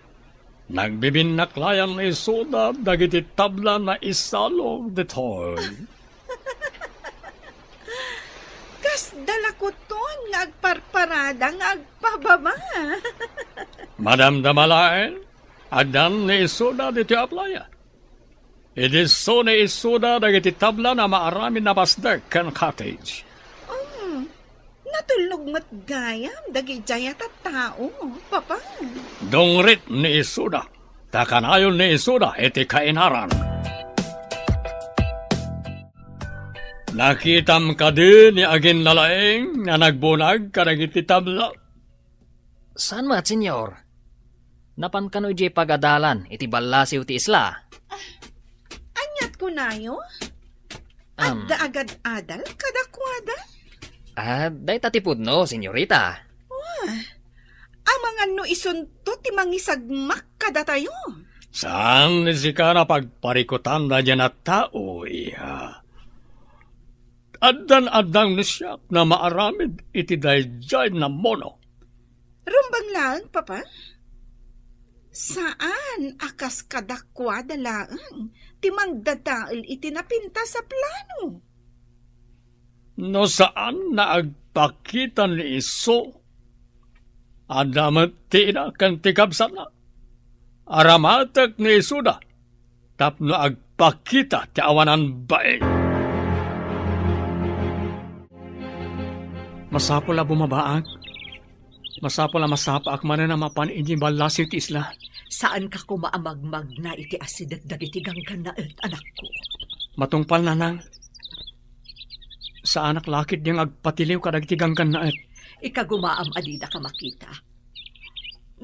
Nagbibinaklayan ni Isuda dagiti tabla na isalog ditoy. Kas dalakuton nga agparparada nga agpababa. Madam Damalain, adan ni Isuda diti aplaya. Idiso ni Isuda dagiti tabla na maaramin na basdek kan cottage. Natulog matgayam dagi jaya tattao, Papa. Dongrit ni Isuda, takanayon ni Isuda iti kainaran. Nakitam ka din ni agin nalaeng na nagbunag karagiti tabla. Saan mat, senyor? Napan kano iti pagadalan, iti balasiw ti isla? Anyat ko nayo? Adda agad adal kadakwada? Day tatipod no, senyorita. Amangan no isunto ti mangisagmak kada tayo. Saan ni Sika na pagparikutan na dyan at tao, iha? Adan-adang ni siya na maaramid iti dayjay na mono. Rumbang lang, Papa? Saan akas kadakwada lang ti mangdadaal iti napinta sa plano? No saan na agpakita ni Iso? Adamat tina kan tikabsan na. Aramatak ni Isuda. Tapno agpakita ti awanan bae. Masapol a bumabaag. Masapol a masapaak man na mapan iti balasiw ti isla. Saan ka kumaamagmag na iti asidat dagiti ganggan na anak ko? Matungpal na nang. Sa anak lakit niyang agpatiliw kadagiti ganggan na Ikagumaam adida ka makita.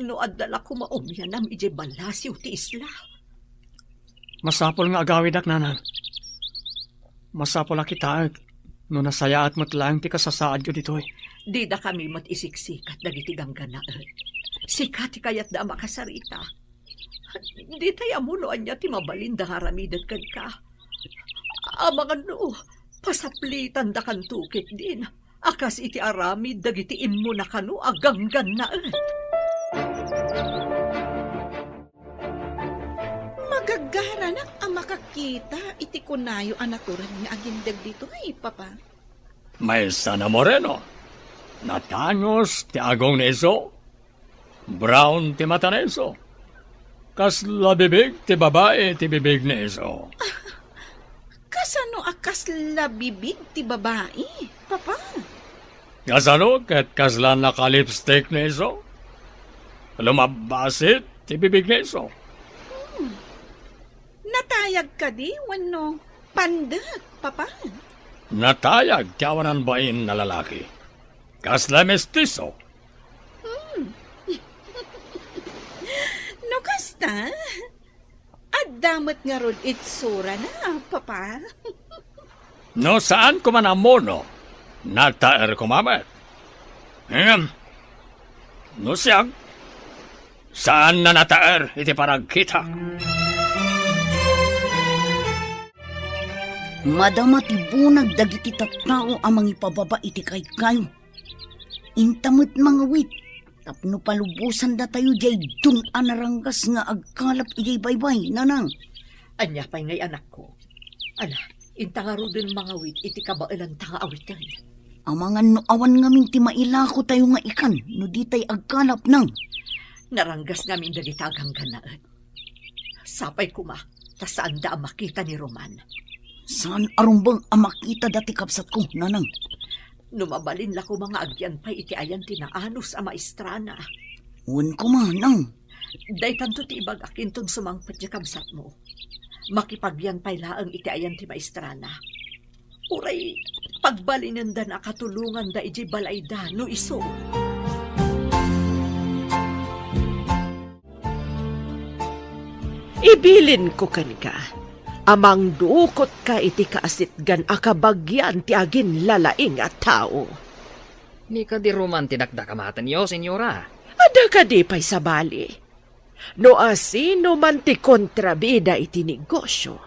No adala ko maumyan am ije balasiw ti isla. Masapol nga agawidak nanang. Masapol a kita No nasayaat mo't lang ti kasasaad ko ditoy. Di da kami mo't isiksikat dagiti gangganaan. Sikati kayat da makasarita. Di tayo amunoan niya ti mabalin da haramidat kan ka. Amang ano, pasaplitan da kan tukit din. Akas iti aramid dagiti immo na kanu agangganaan. Magagaranak ang makakita iti kunayo anaturan nga agindag dito ay papa. May sana moreno. Natanyos ti agong neso. Brown ti mata neso. Kas labibig ti babae ti bibig neso. Kasano akas labibig ti babae, papa? Kasano ket kaslan naka-lipstick neso. Lumabasit ti bibig neso. Natayag ka di, wano pandak, papa? Natayag tiyawanan bain na lalaki. Kasla mestizo. No kasta? At damot nga ron itsura na, papa? No saan ko man amono, nataer ko mamet. No siyang, saan na nataer iti paragkita? Madama ti bunag dagiti tattao amang ipababa iti kayo. Intamot mga wit, tapno palubusan da tayo jay dun anaranggas nga agkalap ijay baybay, nanang. Anya pa'y ngay anak ko. Ala, intangaro din mga wit iti kabailan tanga awitan. Amangan no awan ngamin ti mailako tayo nga ikan, no di tay agkalap nang. Naranggas namin dagitagang ganaan. Sapay kuma, tasaan da ang makita ni Roman. Saan arumbang amakita dati kapsat ko, nanang? Numabalin la ko mga agyan pa iti ayan tinaanos a maestrana. Uwan ko manang. Day tanto ti ibag akin ton sumangpat niya kamsat mo. Makipagyan pa'y laang iti ayan ti maestrana. Uray, pagbalinan da na katulungan da iji balay da no iso. Ibilin ko kan ka. Amang duukot ka iti kaasitgan akabagyan ti agin lalaing at tao. Ni ka di Roman tinakdakamatan yo, senyora. Ada ka di pa'y sabali. No asino man ti kontrabida iti negosyo.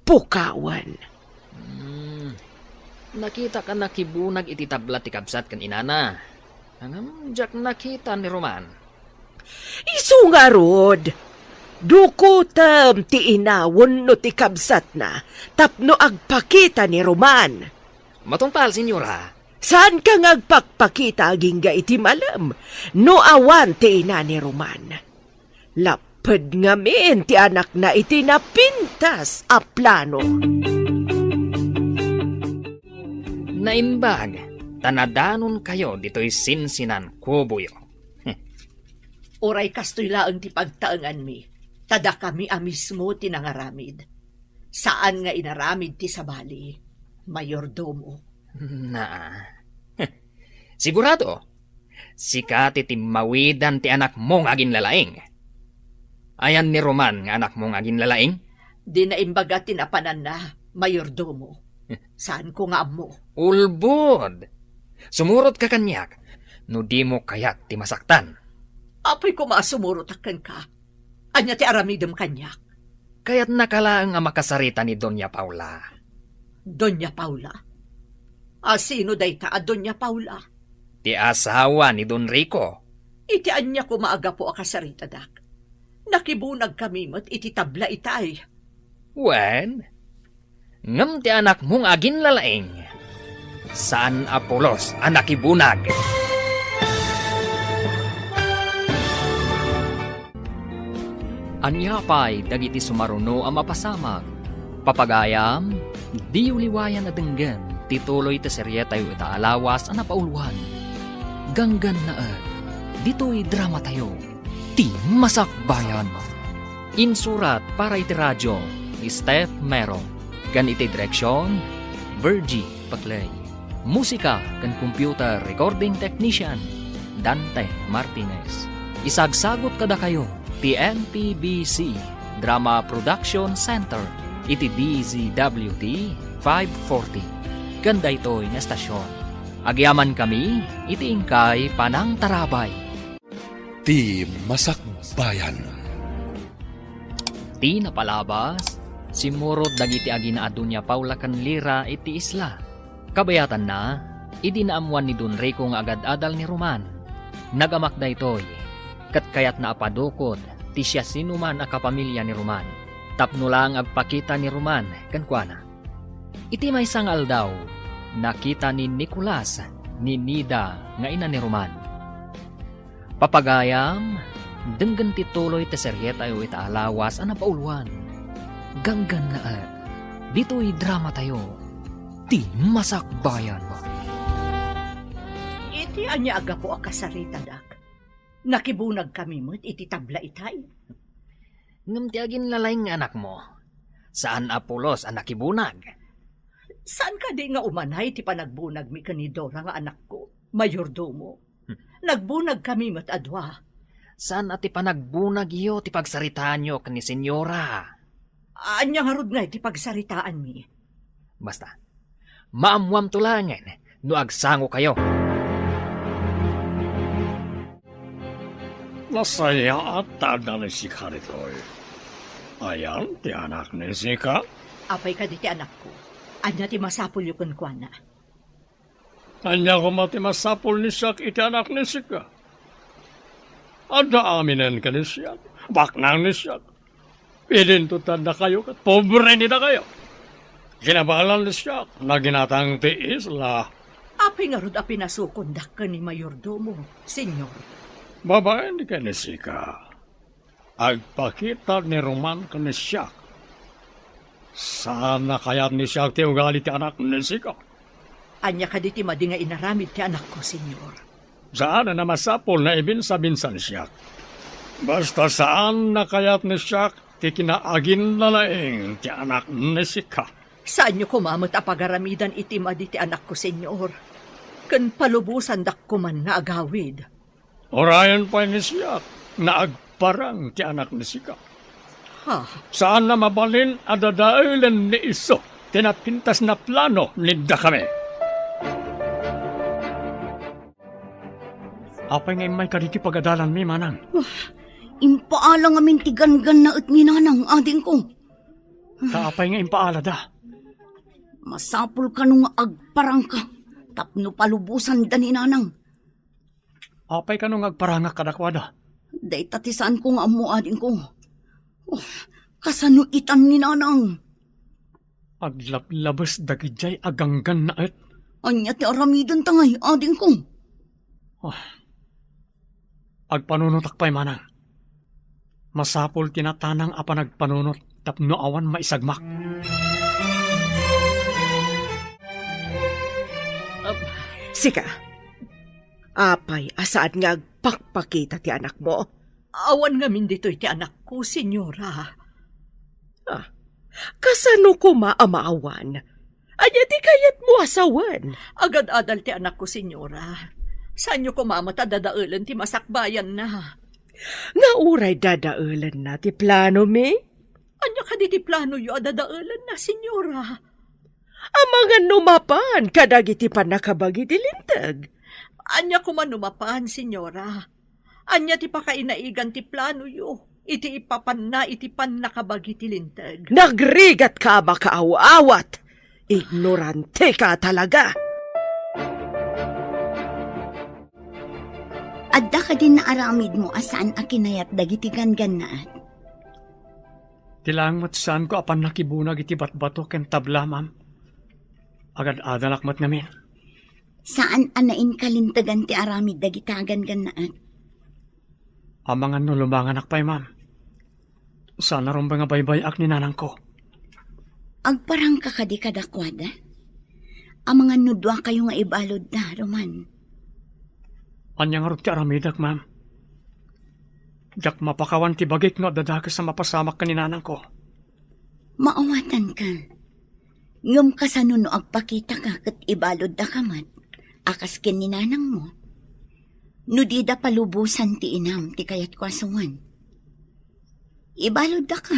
Pukawan. Nakita ka nakibunag iti tabla ti kabsat kan inana. Angam, jak nakita ni Roman. Isu nga rod. Dukutam ti inawon no ti kabsat na, tapno agpakita ni Roman. Matungpal, senyora. Saan ka ngagpakpakita agingga iti malam, no awan ti ina ni Roman? Lapad ngamin ti anak na iti napintas a plano. Naimbag, tanadanon kayo dito'y sinsinan kubuyo. Uray kastoy laang ti pagtaangan mi. Tada kami mismo tinangaramid. Saan nga inaramid ti sabali? Mayordomo. Na. Sigurado, sikati ti mawidan ti anak mong agin lalaing. Ayan ni Roman nga anak mong agin lalaing? Di na imbaga tinapanan na, mayordomo. Saan ko nga mo? Ulbod! Sumurot ka kanyak, no di mo kayat ti masaktan. Apoy ko masumurot akan ka. Anya ti aramidem kanyak. Kaya't nakalaang nga makasarita ni Doña Paula. Doña Paula? Sino day ta a Doña Paula? Ti asawa ni Don Rico. Iti anya ko maaga po akasarita dak. Nakibunag kami mo't iti tabla itay. Wen, ngam ti anak mong agin lalaing. Saan Apolos ang nakibunag? Anyapay dagiti sumaruno ang mapasamag. Papagayam, di uliwayan na denggan, tituloy ta serye tayo itaalawas ang napauluhan. Ganggan na dito'y drama tayo, ti masakbayan. Insurat para iti radyo, ni Steph Mero. Gan iti direksyon, Virgie Paclay. Musika kan computer recording technician, Dante Martinez. Isagsagot kada kayo, TNPBC Drama Production Center iti DZWT 540 Ganda ito'y na estasyon. Agyaman kami, itiingkay panang tarabay. Ti Masakbayan. Ti napalabas, simurot dagiti agina adunya Paula kan lira iti isla. Kabayatan na, idinaamuan ni Don Rico nga agad-adal ni Roman. Nagamakda ito'y, kat kayat na apadukod, ti siya sinuman a kapamilya ni Roman. Tapno lang agpakita ni Roman, kankwana. Iti may sangal daw, nakita ni Nicolas, ni Nida, nga ina ni Roman. Papagayam, denggan tituloy ti seryeta iti alawas a napauluan. Ganggan na at, dito'y drama tayo, ti Masakbayan. Iti anya aga po akasarita, dak. Nakibunag kami mo't iti tabla itay. Ngam ti agin lalay nga anak mo. Saan Apolos ang nakibunag? Saan ka di nga umanay ti panagbunag mi kanidora nga anak ko, mayordomo? Nagbunag kami mat adwa. Saan ati panagbunag iyo ti pagsaritaan nyo kani senyora? Anya nga rod nga iti pagsaritaan mi. Basta, maamuam tulangan no agsango kayo. Masaya at tada ni si Karitoy. Ayan, ti anak ni Sika. Apay ka di ti anak ko. Anya ti masapul yung kunkwana. Anya ko mati masapul ni Sak iti anak ni Sika. Ada aminen ka ni Siak. Baknang ni Siak. Pidintutan na kayo kat pobre ni na kayo. Kinabalan ni Siak na ginatang ti isla. Apay nga rod api nasukundak ka ni mayordomo, senyor. Babae ni ka ni Sika. Agpakita ni Roman ka ni Siak. Sana kaya ni Siak ti ugali ti anak ni Sika. Anya ka di ti madi nga inaramid ti anak ko, senyor. Saan na masapol na ibinsa-binsa ni Siak. Basta saan na kayat ni Siak ti kinaagin na laing ti anak ni Sika. Saan nyo kumamot apagaramidan iti madi ti anak ko, senyor? Kan palubusan dak kuman na agawid. Orayan pa ni Siak na agparang ti anak ni Sika. Ha? Saan na mabalin adadailan ni Iso tinapintas na plano ni Dakame. Apay ngay may kaditi pagadalan mi, manang. Impaala nga mintigan-gan na at ninanang ading ko. Kaapay nga impaala da. Masapul ka nung agparang ka. Tapno palubusan da ninanang. Apay ka nung agparangak kadakwada. Day tatisaan ko nga amo ading ko. Kasano itan ninanang. Aglablabas dagijay aganggan na et. Anya ti aramidan tangay ading ko. Agpanunutak pa'y manang. Masapol tinatanang apa nagpanunot tapno awan maisagmak. Sika, apay asaan nga agpakpakita ti anak mo? Awan nga min dito iti anak ko, senyora. Kasano ko maamaawan? Anya ti kayat mo asawan? Agad-adal ti anak ko, senyora. Saan nyo kumamata dadaulan ti Masakbayan na? Nga uray dadaulan na ti plano mi? Anya ka di ti plano yo dadaulan na, senyora? Amangan numapan kadagiti panakabagi ti lintag. Anya kumanumapan, senyora? Anya ti pakainaigan ti plano yo? Iti ipapan na iti panakabagi ti lintag. Nagrigat ka makaawawat. Ignorante ka talaga. Adda ka din na aramid mo asaan akinayat dagiti gangannaat. Tilang mat saan ko apan nakibunag iti batbato ken tabla, ma'am. Agad-adalak mat ngamin. Saan anain kalintagan ti aramid dagitagan gannaat? Amangan no lumanganak pa'y, ma'am. Sana ron ba nga baybayak ni nanang ko? Agparang ka kadi kadakwada? Amangan no dua kayo nga ibalod na, Roman. Anya nga ron ti aramidak, ma'am. Jak mapakawan ti bagik no dadakas sa mapasamak ka ni nanang ko. Maawatan ka. Ngam kasano no agpakita ka kat ibalod da kamat. Akas ken ni nanang mo. No di da palubusan ti inam ti kayat kwasungan. Ibalod da ka.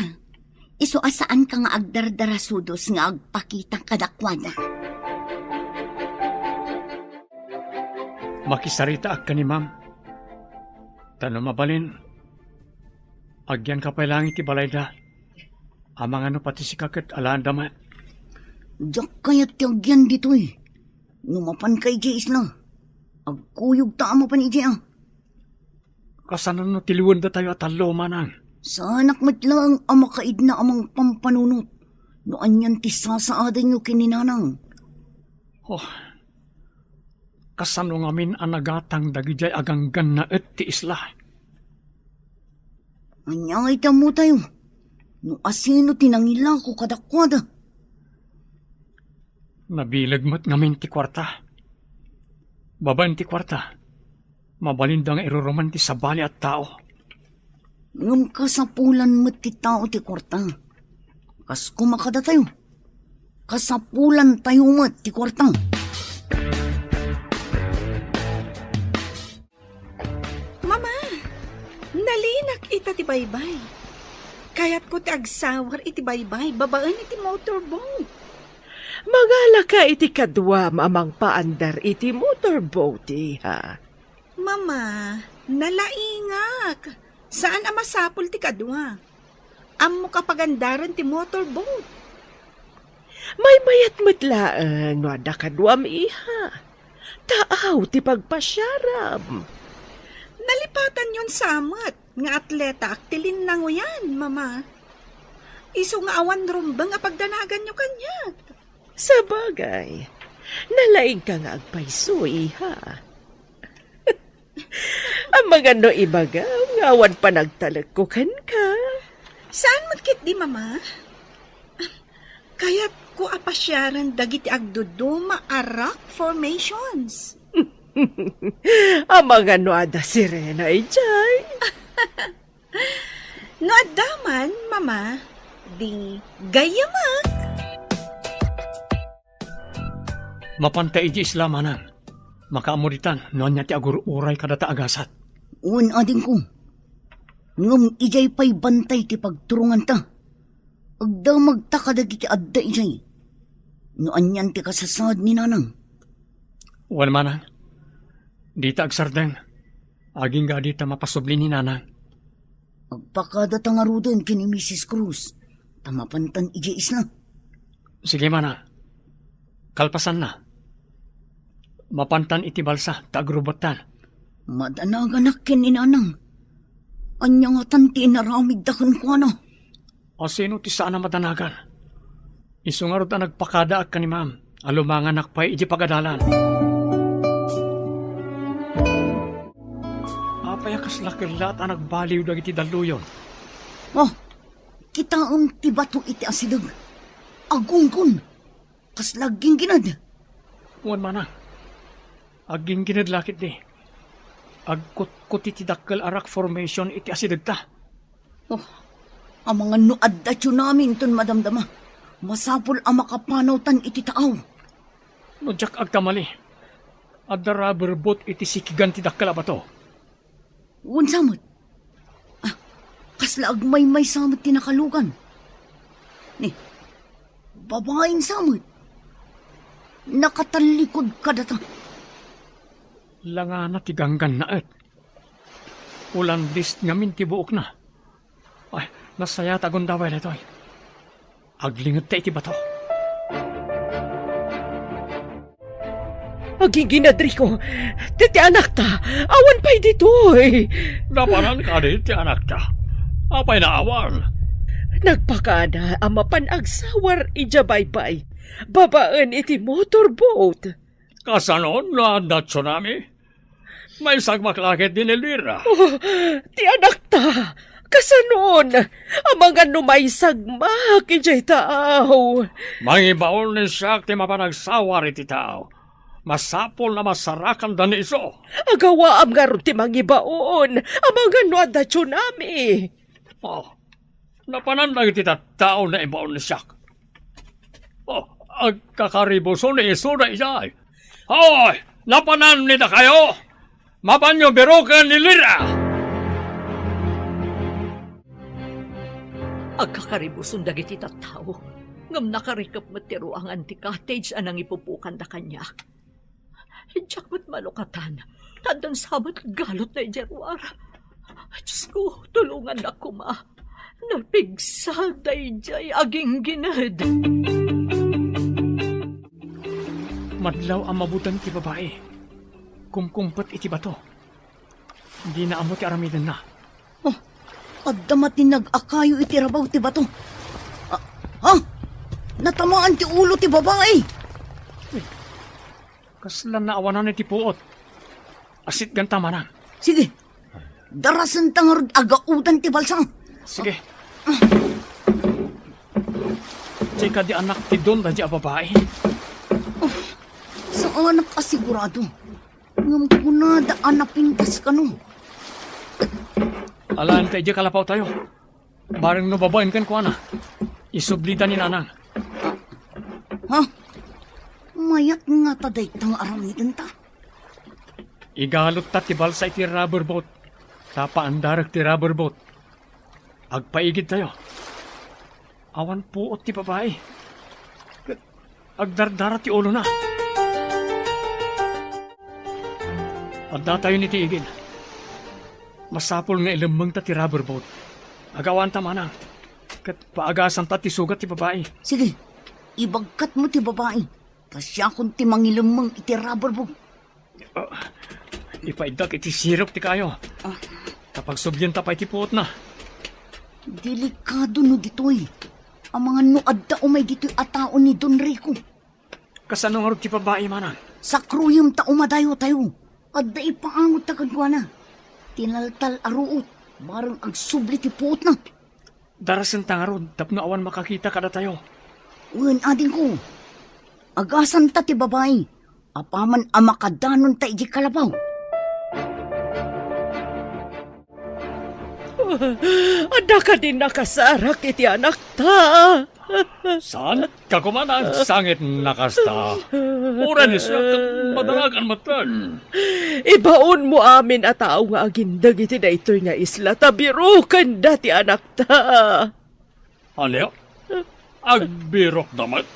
Iso asaan ka nga agdardarasudos nga agpakita kadakwada. makisarita ak ka ni ma'am. Tano mabalin, agyan ka pa lang iti balay da. Amang ano pati si kakit alaan damat. Diyak kaya't tiyagyan dito eh. Numapan kay Jay Isla. Agkuyog ta mo pa ni Jay ah. Kasanan no tiliwan da tayo at talo manang. Sa anak matlang ang makaid na amang pampanunot. No anyan ti sasaadan nyo kininanang. Oh, kasano ngamin ang nagatang dagijay aganggan na et ti isla. Anyay mo tayo. No asino tinangila ko kadakwada. Nabilag mo't ngamin ti kwarta. Baban ti kwarta. Mabalindang iruruman ti sabali at tao. Ngam kasapulan mo't ti tao ti kwarta. Kas kumakada tayo. Kasapulan tayo mo't ti kwarta. Mama, nalinak ita ti baybay. Kayat ko ti agsawar iti baybay, babaan iti motorboat. Magala ka iti kadwa amang paandar iti motorboat ha. Mama, nalaingak. Saan ang masapul ti kadwa? Amo kapagandaran ti motorboat. May mayat matlaan no ada kadwam iha. Taaw ti pagpasyaram. Nalipatan yun samat, nga atleta aktilin nango yan, mama. Iso nga awan rumbang nga pagdanagan nyo kanya. Sa bagay, nalaing ka nga agpayso, iha. Ang mga no ibaga, ngawan pa nagtalagkukan ka. Saan matkit di, mama? Kaya't ko apasyaran dagiti agduduma a rock formations. Ang mga no ada sirena, ijay. No adaman, mama, di gayamak. Mapantay iti isla manang. Makaamuritan, noon niya ti agur-uray kadata agasat. Un ading ko. Ngam ijay pa'y bantay ti pagturungan ta. Agda magtakadag iti adda ijay. Noan yan ti kasasad ni nanang. Wan manang. Dita agsardeng. Aging ga dita mapasubli ni nanang. Agpakada tangarudan kini Mrs. Cruz. Tamapantan ijay isla. Sige manang. Kalpasan na. Mapantan iti balsa, tagrubotan. Madanaganak kin inanang. Anya nga tanti inaramid dakan ko ano. O sino ti saan na madanagan? Isungarot na nagpakada ak ka ni ma'am. Alumangan nakpay iti pagadalan. Apayakas lakirlat ang nagbaliw dagiti daluyon. Oh, kitaon ti bato iti asidag. Agungkon. Kas laging ginad. Wan manang. Aging ginadlakit ni. Agkut-kut iti dakkel arak formation iti asidag ta. Oh, ang mga nuad da tsunami ton madamdama. Masapul ang makapanaw tan iti taaw. No jak agkamali. Adda rubber boat iti sikigan ti dakkel abato. Unsamot. Ah, kasla agmay-may samot tinakalugan. Ni, babaeng samot. Nakatalikod ka data. Langana ti ganggan na et. Ulan list ngamin ti buok na. Ay, nasaya tagon daway na ito ay. Aglingat ta iti bato. Aging ginadri ko. Titi anak ta. Awan pa'y dito eh. Napanan ka di ti anak ta. Apay na awan. Nagpakada ang mapanagsawar ijabaybay. Babaan iti motorboat. Kasanon na da tsunami? May sagmaklakit din ilira. Oh, ti anak ta. Kasanon. Ang mga numay sagmak ijay taaw. Mangibaon ni siya ti mapanagsawar iti tao. Masapol na masarakan da ni iso. Agawa am nga ron ti mangibaon. Ang mga nuada tsunami. Oh, napanandag iti tao na ibaon ni siya. Oh, agkakaribuso ni iso na ijay. Hoy, napanan nila kayo. Mapanyo berokan ni Lira. Agkakaribuson dagiti tattao. Ngam nakarikap matiro ang anti-cottage anang ipupukan da kanya. Diyak mo't malukatan. Tandang sabot galot na ijarwar. Diyos ko, tulungan ako ma. Napigsal da ijay aging ginad. Madlaw ang mabutan ti babae. Kumkumpet iti bato. Hindi na amo ti aramidan na. Addamat ni nag-akayo iti rabaw ti bato. Natamaan ti ulo ti babae. Kaslan na awanan iti puot. Asit ganta manang. Sige, darasan tangarod agaudan ti balsang. Sige. Tsika di anak ti don da di a babae. Saan nakasigurado? Ngam ko na daan na pintas ka no. Alaan tayo di kalapaw tayo. Barang no babayin kan ko ana. Isublita ni nanang. Ha? Mayat nga taday tang aramidan ta. Igalot ta ti balsa iti rubber boat. Tapa andarag ti rubber boat. Agpaigid tayo. Awan puot ti babae. Agdardara ti ulo na. Adda tayo ni ti igid. Masapol nga ilamang ta ti rubber boat. Agawan ta manang. Kat paagasan ta ti sugat ti babae. Sige, ibagkat mo ti babae. Kasya kung ti mangilamang iti rubber boat. Ipaidak iti sirop ti kayo. Kapag subyan ta pa iti puot na. Delikado no ditoy. Ang mga nuadda umay ditoy ataon ni Don Rico. Kasano nga rin ti babae manang? Sa kruyom ta umadayo tayo. Adda ipaangot ta kagwa na. Tinaltal aruot. Barang agsubli ti puot na. Darasan tangarod, tapno awan makakita kada tayo. Uwan ading ko. Agasan ta ti babae. Apaman amakadanon ta iji kalabaw. Ada ka din nakasarak iti anak ta. Saan ka kumanang sangit nakasta? Ura ni siya madalagan matan. Ibaon mo amin at tao nga agindag iti na ito'y nga isla. Tabirukan dati anak ta. Ano? Agbirok naman.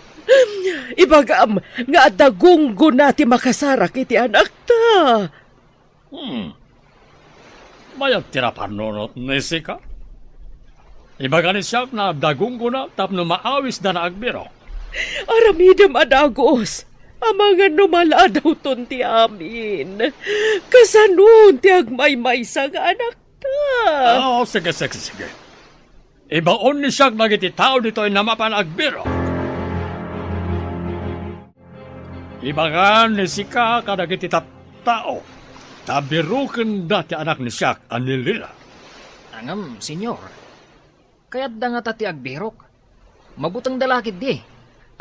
Ibagam nga adagunggo nati makasarak iti anak ta. Mayat tinapanunot ni Sika. Ibaga ni siya na dagunggo na tapno maawis da na agbirok. Aramidam adagos. Amangan numala daw ton ti amin. Kasanun ti agmay-maysa nga anak ta. Sige. Ibaon ni siya nagiti tao dito ay namapan agbirok. Ibaga ni Sika kadagiti tao. Tabirukan dati anak ni siya anilila. Angam, senyor. Kaya't da nga tati agbirok. Mabutang dalakid di.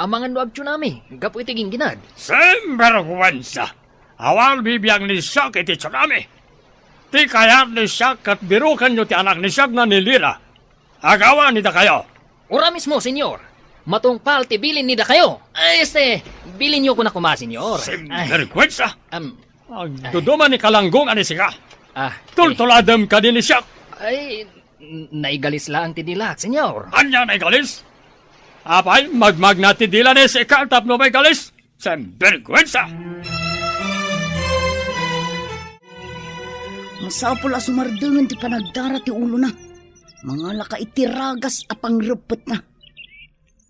Amangan no agtsunami, gapu iti ginginad. Sembergwansa! Awal bibiyang ni siya iti tsunami. Ti kayat ni siya kat birukan nyo ti anak ni siya na nilira. Agawan nida kayo. Ura mismo, senyor. Matungpal ti bilin nida kayo. Bilin nyo ko na kuma, senyor. Sembergwansa! Agduduman ni kalanggong ani siya. Tultuladam ka din ni siya. Ay, naigalis lang ti dilak, senyor. Anya naigalis? Apay, magmag na ti dila ni siya tapno may galis. Sembergwansa! Masapol a sumardangan ti panagdara ti ulo na. Mga laka iti ragas apang repet na.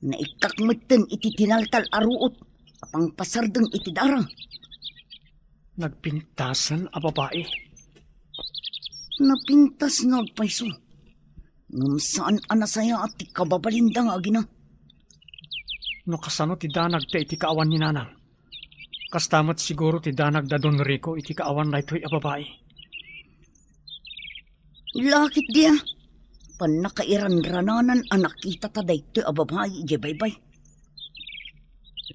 Naikakmeten iti tinaltal aruot apang pasardeng iti dara. Nagpintasan a babae. Napintas nga agpaiso. Ngam saan anasaya at ti kababalindang agina. No kasano ti danag ta iti kaawan ni nanang. Kastamot siguro ti danag da Don Rico iti kaawan na ito'y a babae. Lakit dia. Panakairan-rananan anak kita ta daytoy a babae ije baybay.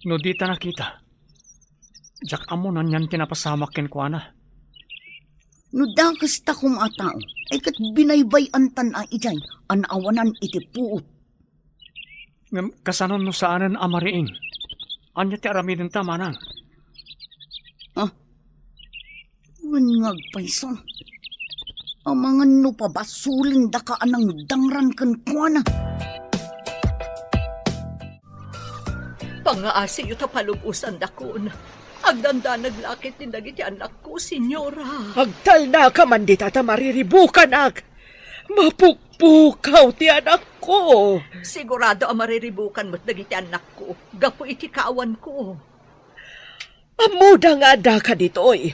No di ta nakita. Jak amo nan yan tinapasamak ken kuana. No dakas ta kumatao, ay kat binaybay antan a ijay, anawanan iti puot. Kasanon no saanan amariin. Anya ti aramidin ta manang. Wanyag paiso. Amangan no pabasulin da ka anang dangran kan kuana. Pangaasi yu ta palubusan da kun. Agdanda naglakit ni dagiti anak ko, senyora. Agtal na ka man di tata mariribukan ag. Mapukpukaw ti anak ko. Sigurado ang mariribukan mo't dagiti anak ko. Gapo iti kaawan ko. Amuda nga da ka ditoy.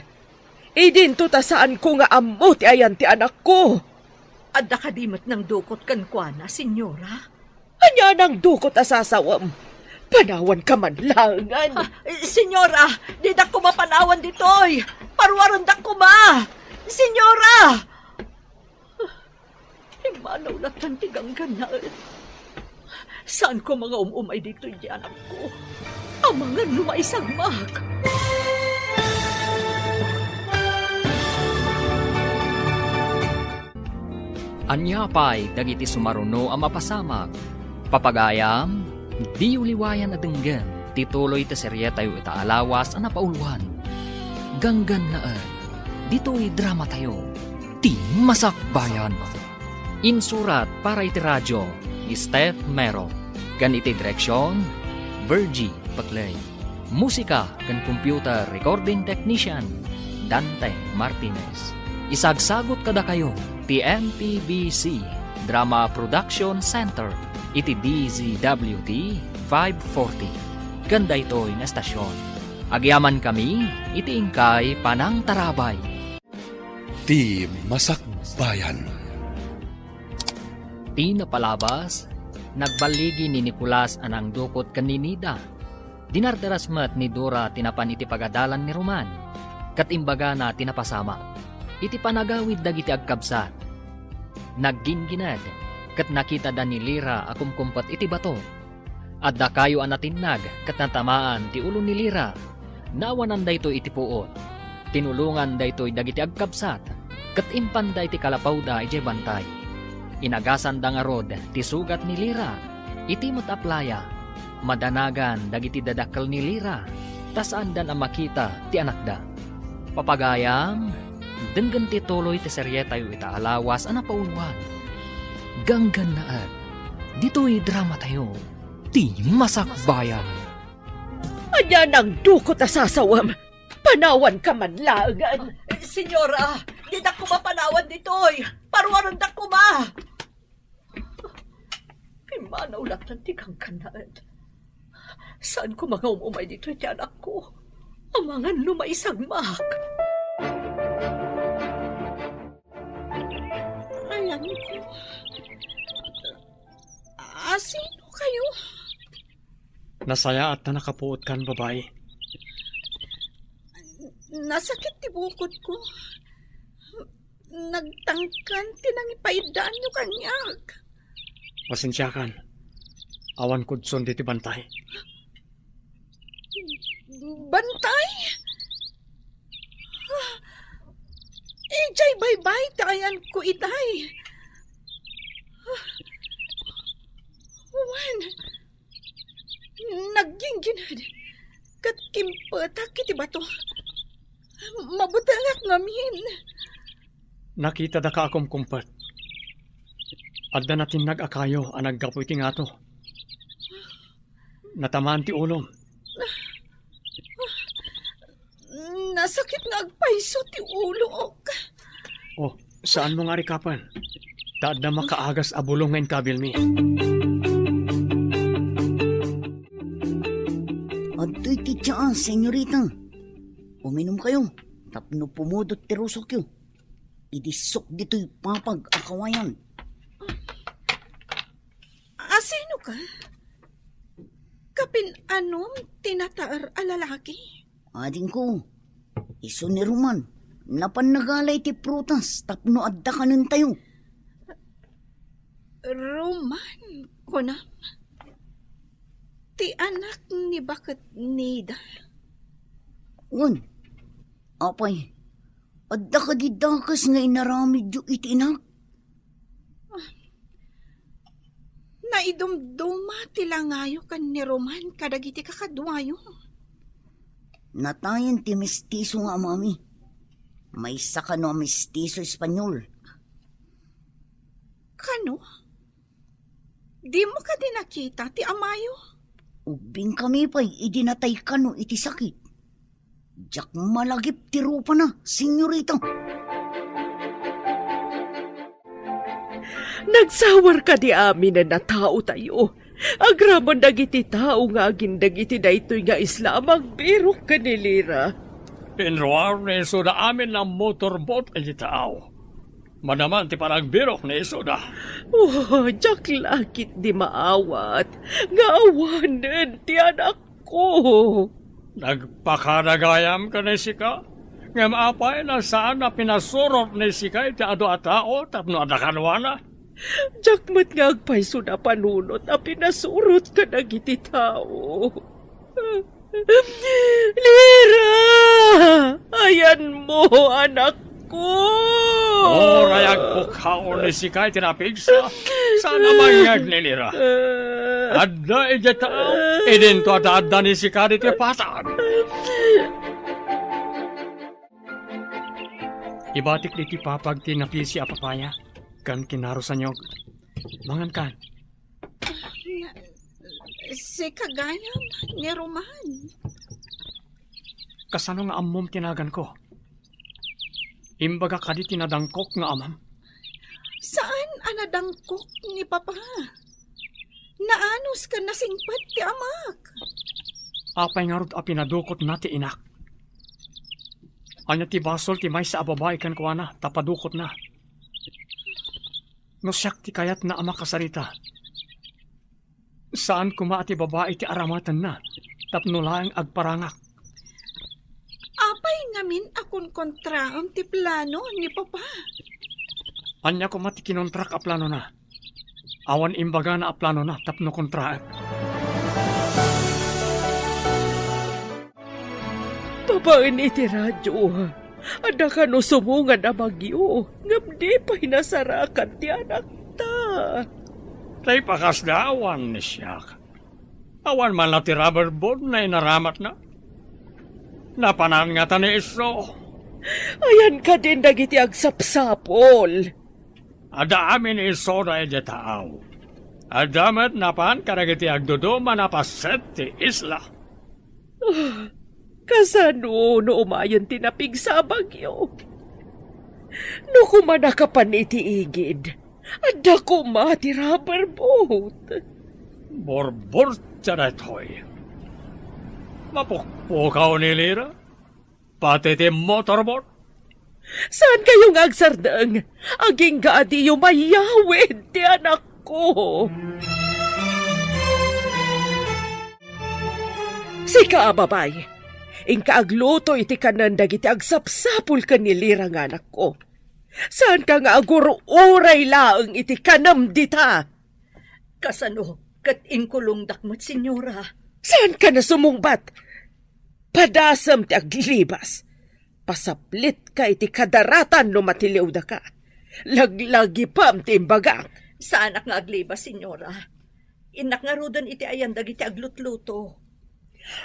Idinto ta saan ko nga amo ti ayan ti anak ko. Adda kadimot ng dukot kan kuana, senyora. Anya nang dukot asasawam. Panawan ka man langan. Senyora, di da ko mapanawan ditoy. Parwaron da ko ma. Senyora! Imanaw na tantigang ganaan. Saan ko mga umumay dito di anak ko? Ang mga lumaisagmak. Anyapay dagiti sumaruno ang mapasamak. Papagayam, di uliwayan adenggan, tituloy ta serye tayo itaalawas ang napauluan. Ganggan naan, dito'y drama tayo, ti masakbayan. Insurat para iti radyo ni Steph Mero. Gan iti direksyon, Virgie Paclay. Musika kan computer recording technician, Dante Martinez. Isagsagot kada kayo, ti MPBC Drama Production Center, iti DZWT 540. Ganda ito'y na estasyon. Agyaman kami, iti ingkay Panang Tarabay. Ti Masakbayan. Ti napalabas, nagbaligi ni Nicolas anang dukot kaninida. Dinardaras mat ni Dora tinapan iti pagadalan ni Roman. Katimbaga na tinapasama. Iti panagawid dagiti agkabsat. Nagginginad, kat nakita da ni Lira akumkumpat iti bato. At da kayo anatinag, kat natamaan ti ulo ni Lira. Nawanan da ito iti puot. Tinulungan da ito'y dagiti agkabsat, kat impan da iti kalapaw da iti bantay. Inagasan da nga rod, ti sugat ni Lira, iti mataplaya, madanagan dagiti dadakkel ni Lira, tasaan dan ang makita ti anak da. Papagayam, denggan ti tuloy ti serye tayo itaalawas ang napauluan. Ganggan naan, dito'y drama tayo, ti masakbayan. Anya nang dukot asasawam, panawan ka man lagan. Senyora, di da ko mapanawan ditoy. Parwaron da ko ma. Imanaw lang tantigang kanaan. Saan ko mga umumay dito iti anak ko? Ang mga lumaisagmak. Alam ko. Sino kayo? Nasaya at na nakapuot kan babae. Nasakit ti bukod ko. Nagtangkan tinangipaidaan nyo kanyak. Pasensya kan. Awan kudson diti bantay. Bantay? Ijay bye-bye tayan ko itay. Wan. Nagginginad. Kat kimpatak iti bato. Mabutangak ngamin. Nakita da ka akom kumpat. Adda natin nag-akayo ang naggapo iti nga to. Natamaan ti ulom. Nasakit nga agpaiso ti ulo. Oh, saan mo nga rikapan? Taad na makaagas abulong ngayon kabil mi. Adto'y titsaan, senyorita. Uminom kayo, tapno pumudot ti rusok yun. Idisok dito'y papag-akawayan. Sino ka? Kapin anom tinataar a lalaki? Ading ko, iso ni Roman, napannagalay ti prutas, tapno adda ka nun tayo. Roman, kunam? Ti anak ni bakit nida? Wan, apay, adda ka di dakas nga inaramid yu itinak. Naidumduma tilangayo kan ni Roman kadagiti kakadwayo. Natayan ti mestizo nga mami. May saka no mestizo Espanyol. Kano? Di mo ka din nakita ti amayo? Ubing kami pa'y idinatay ka no iti sakit. Jak malagip ti rupa na, senyorita. Nagsawar ka di amin na natao tayo. Agraman dagiti tao nga agin dagiti daytoy nga isla magbirok ka ni Lira. Pinruar na iso da amin ng motorboat ay tao. Manaman ti paragbirok na iso da. Oh, jak lakit di maawat. Nga awanan ti anak ko. Nagpakaragayam ka na sika. Nga maapay na saan na pinasurot na sika iti ado a tao tapno adakanwana. Jakmat nga agpayso na panunot a pinasurot ka nagiti tao. Lira! Ayan mo, anak ko! Rayag po kaon ni sikay tinapigsa. Sana mangyag ni Lira. Adda iti tao. Idin to adda ni sikay iti patag. Ibatik di ti papag tinapil si apapaya. Kan kinarusan nyog. Mangan kan. Si kagayam ni Roman. Kasano nga amom tinagan ko? Imbaga kadi tinadangkok nga amam. Saan anadangkok ni Papa? Naanos ka nasingpat ti amak. Apay nga rod a pinadukot na ti inak. Anya ti basol ti may sa ababay kan kuwana, tapadukot na. No siyak ti kayat na ama kasarita. Saan kuma ti babae ti aramatan na, tapno laeng agparangak. Apay ngamin akong kontraam ti plano ni Papa. Anya kuma ti kinontrak a plano na. Awan imbaga na a plano na, tapno kontraak. Babaan iti radyo. Ada ka no sumungan na bagyo. Ngabdi pa hinasarakan ti anak ta. Tay pakas da awan ni siyak. Awan man na ti rubber board na inaramat na. Napanan nga ta ni iso. Ayan ka din dagiti agsapsapol. Ada amin iso na iti tao. Adamat napan karagiti agduduma na paset ti isla. Kasano no umayon tinapig sa bagyo? No kumana ka pa ni tiigid, ada kuma ti rubber boat. Borbor siya na ito'y. Mapukpukaw ni Lira. Pati ti motorboat. Saan kayong agsardang? Aging gaadi yung mayawid ti anak ko. Sika, babay. Ingka agluto iti kanan dagiti agsapsapul ka ni Lira nga anak ko. Saan ka nga aguro uray laang iti kanam dita? Kasano, kat inkulong dakmat, senyora. Saan ka na sumungbat? Padasam ti aglibas. Pasaplit ka iti kadaratan no matiliw da ka. Laglagi pam ti imbaga. Saan nga aglibas, senyora? Inak nga rodan iti ayan dagiti aglutluto.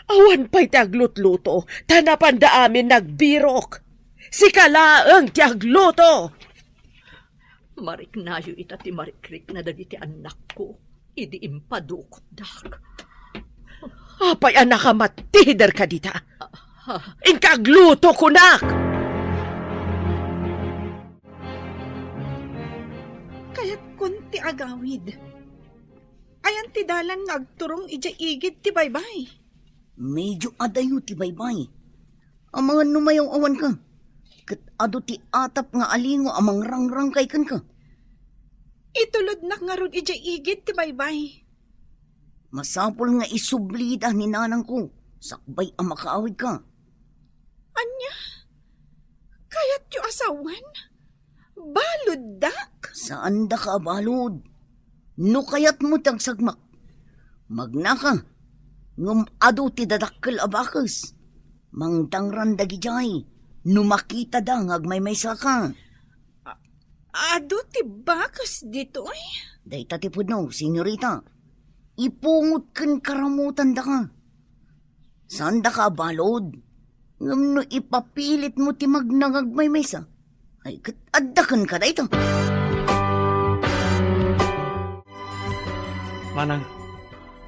Awan pa'y ti aglutluto, tanapan da amin nagbirok. Si kalaang ti agluto. Mariknayo ita ti marikrik na dagiti anak ko. Idi impadukot dak. Apay anak ka matider ka dita. Inkagluto kunak. Kaya't kunti agawid. Ayan ti dalan nga agturong ija igid ti baybay. Medyo adayo ti baybay. Ang mga numayaw awan ka. Kat ado ti atap nga alingo amang rangrang kay kan ka. Itulod nak nga ron ija igid ti baybay. Masapol nga isublida ni nanang ko. Sakbay ang makaawid ka. Anya? Kaya't yu asawan? Balod dak? Saan da ka balod? No kayat mo tagsagmak. Magna ka. Ngum ado ti dadakkel abakas. Mangtangran dagijay. Numakita da ngagmay saka. Ado ti bakas dito ay? Dayta ti pudno, senyorita. Ipungot kan karamutan da ka. Saan da ka balod? Ngam no ipapilit mo ti magnangagmay sa. Ay kat addakan ka dayta. Manang,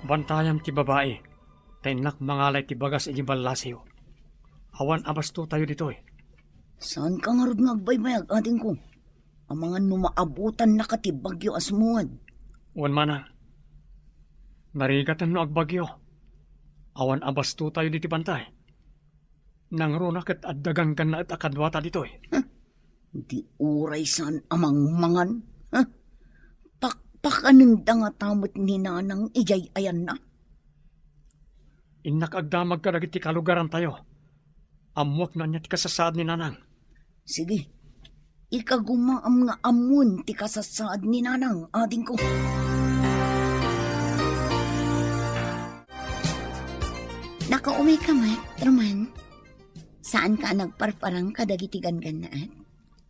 bantayam ti babae. Tainak mangalay ti bagas iti balasiyo. Awan abasto tayo dito eh. Saan ka nga rod nga agbaybayag, ating ko? Ang mga numaabutan na katibagyo asmuad. Wan mana. Narigatan no agbagyo. Awan abasto tayo dito bantay. Nang runak at dagang na at akadwata dito eh. Di uray saan amang mangan? Pakpananda nga tamot ni nanang ijay ayan na. Inakagdamag ka dagiti kalugaran tayo. Amuak na niya ti kasasaad ni nanang. Sige, ikagumaam nga amun ti kasasaad ni nanang ading ko. Nakaumay ka, Roman. Saan ka nagparparang kadagiti ganganaat?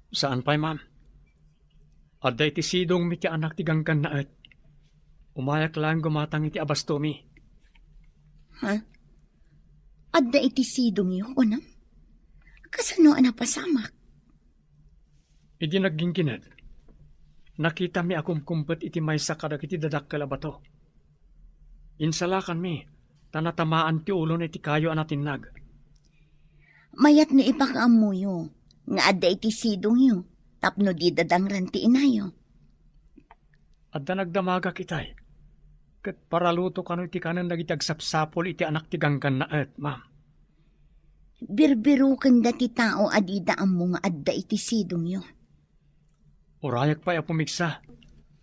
Saan pa'y, ma'am? Aday ti sidong mi ti anak ti ganganaat. Umayak lang gumatang iti abastomi. Ha? Adda iti sidong iyo, unang? Kasano pasamak? Idi naggingkinad. Nakita mi akong kumpet iti maysa kadag iti dadakkel a bato. Insalakan mi, tanatamaan ti ulo na iti kayo anatinag. Mayat no ipakaamuyo, nga adda iti sidong iyo, tapno di dadangran ti inayo. Adda nagdamaga kitay. Kat paraluto kano iti kanan nagitagsapsapol iti anak ti ganganaat, ma'am. Birbirukan dati tao adidaan mo nga adda iti sidong yo. Urayak pa pumiksa.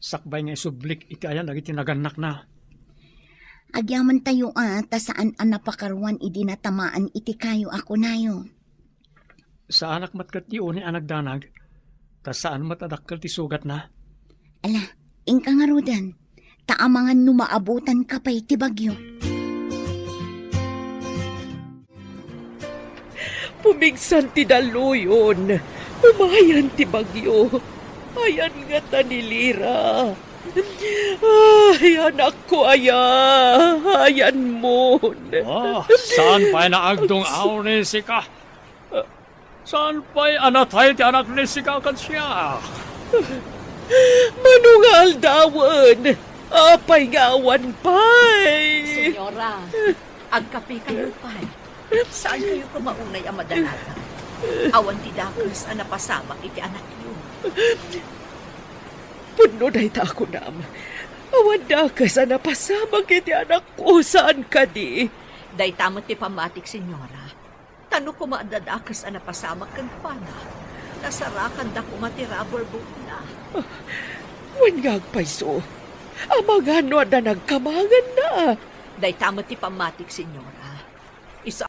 Sakbay nga isublik iti ayan lagi tinaganak na. Agyaman tayo ta saan napakarwan idinatamaan iti kayo ako nayo. Sa anak matkat ti uni anak danag, ta saan matadakkel ti sugat na. Ala, ingka nga rodan, taamangan numaabutan ka pa iti bagyo. Pumigsan ti daluyon, umayan ti bagyo. Ayan nga tanilira. Ay, anak ko, ayan mo. Saan pa'y naagdong aw ni Sika? Saan pa'y anatay ti anak ni Sika kan siya? Manungal dawan, apay gawan pa'y. Senyora, agkapi kayo pa'y. Saan kayo kumaunay ang madalaga? Awan ti dakos ang napasamak iti anak niyo. Puno na ita ako nam. Awan dakas ang napasamak iti anak ko. Saan ka di? Day tamot ti pamatik, senyora. Tano ko maadadakas ang napasamak kang pana. Nasarakan da ko matirabor book na. Wanyag paiso. Amagano na nagkamangan na. Day tamot ti pamatik, senyora. Isa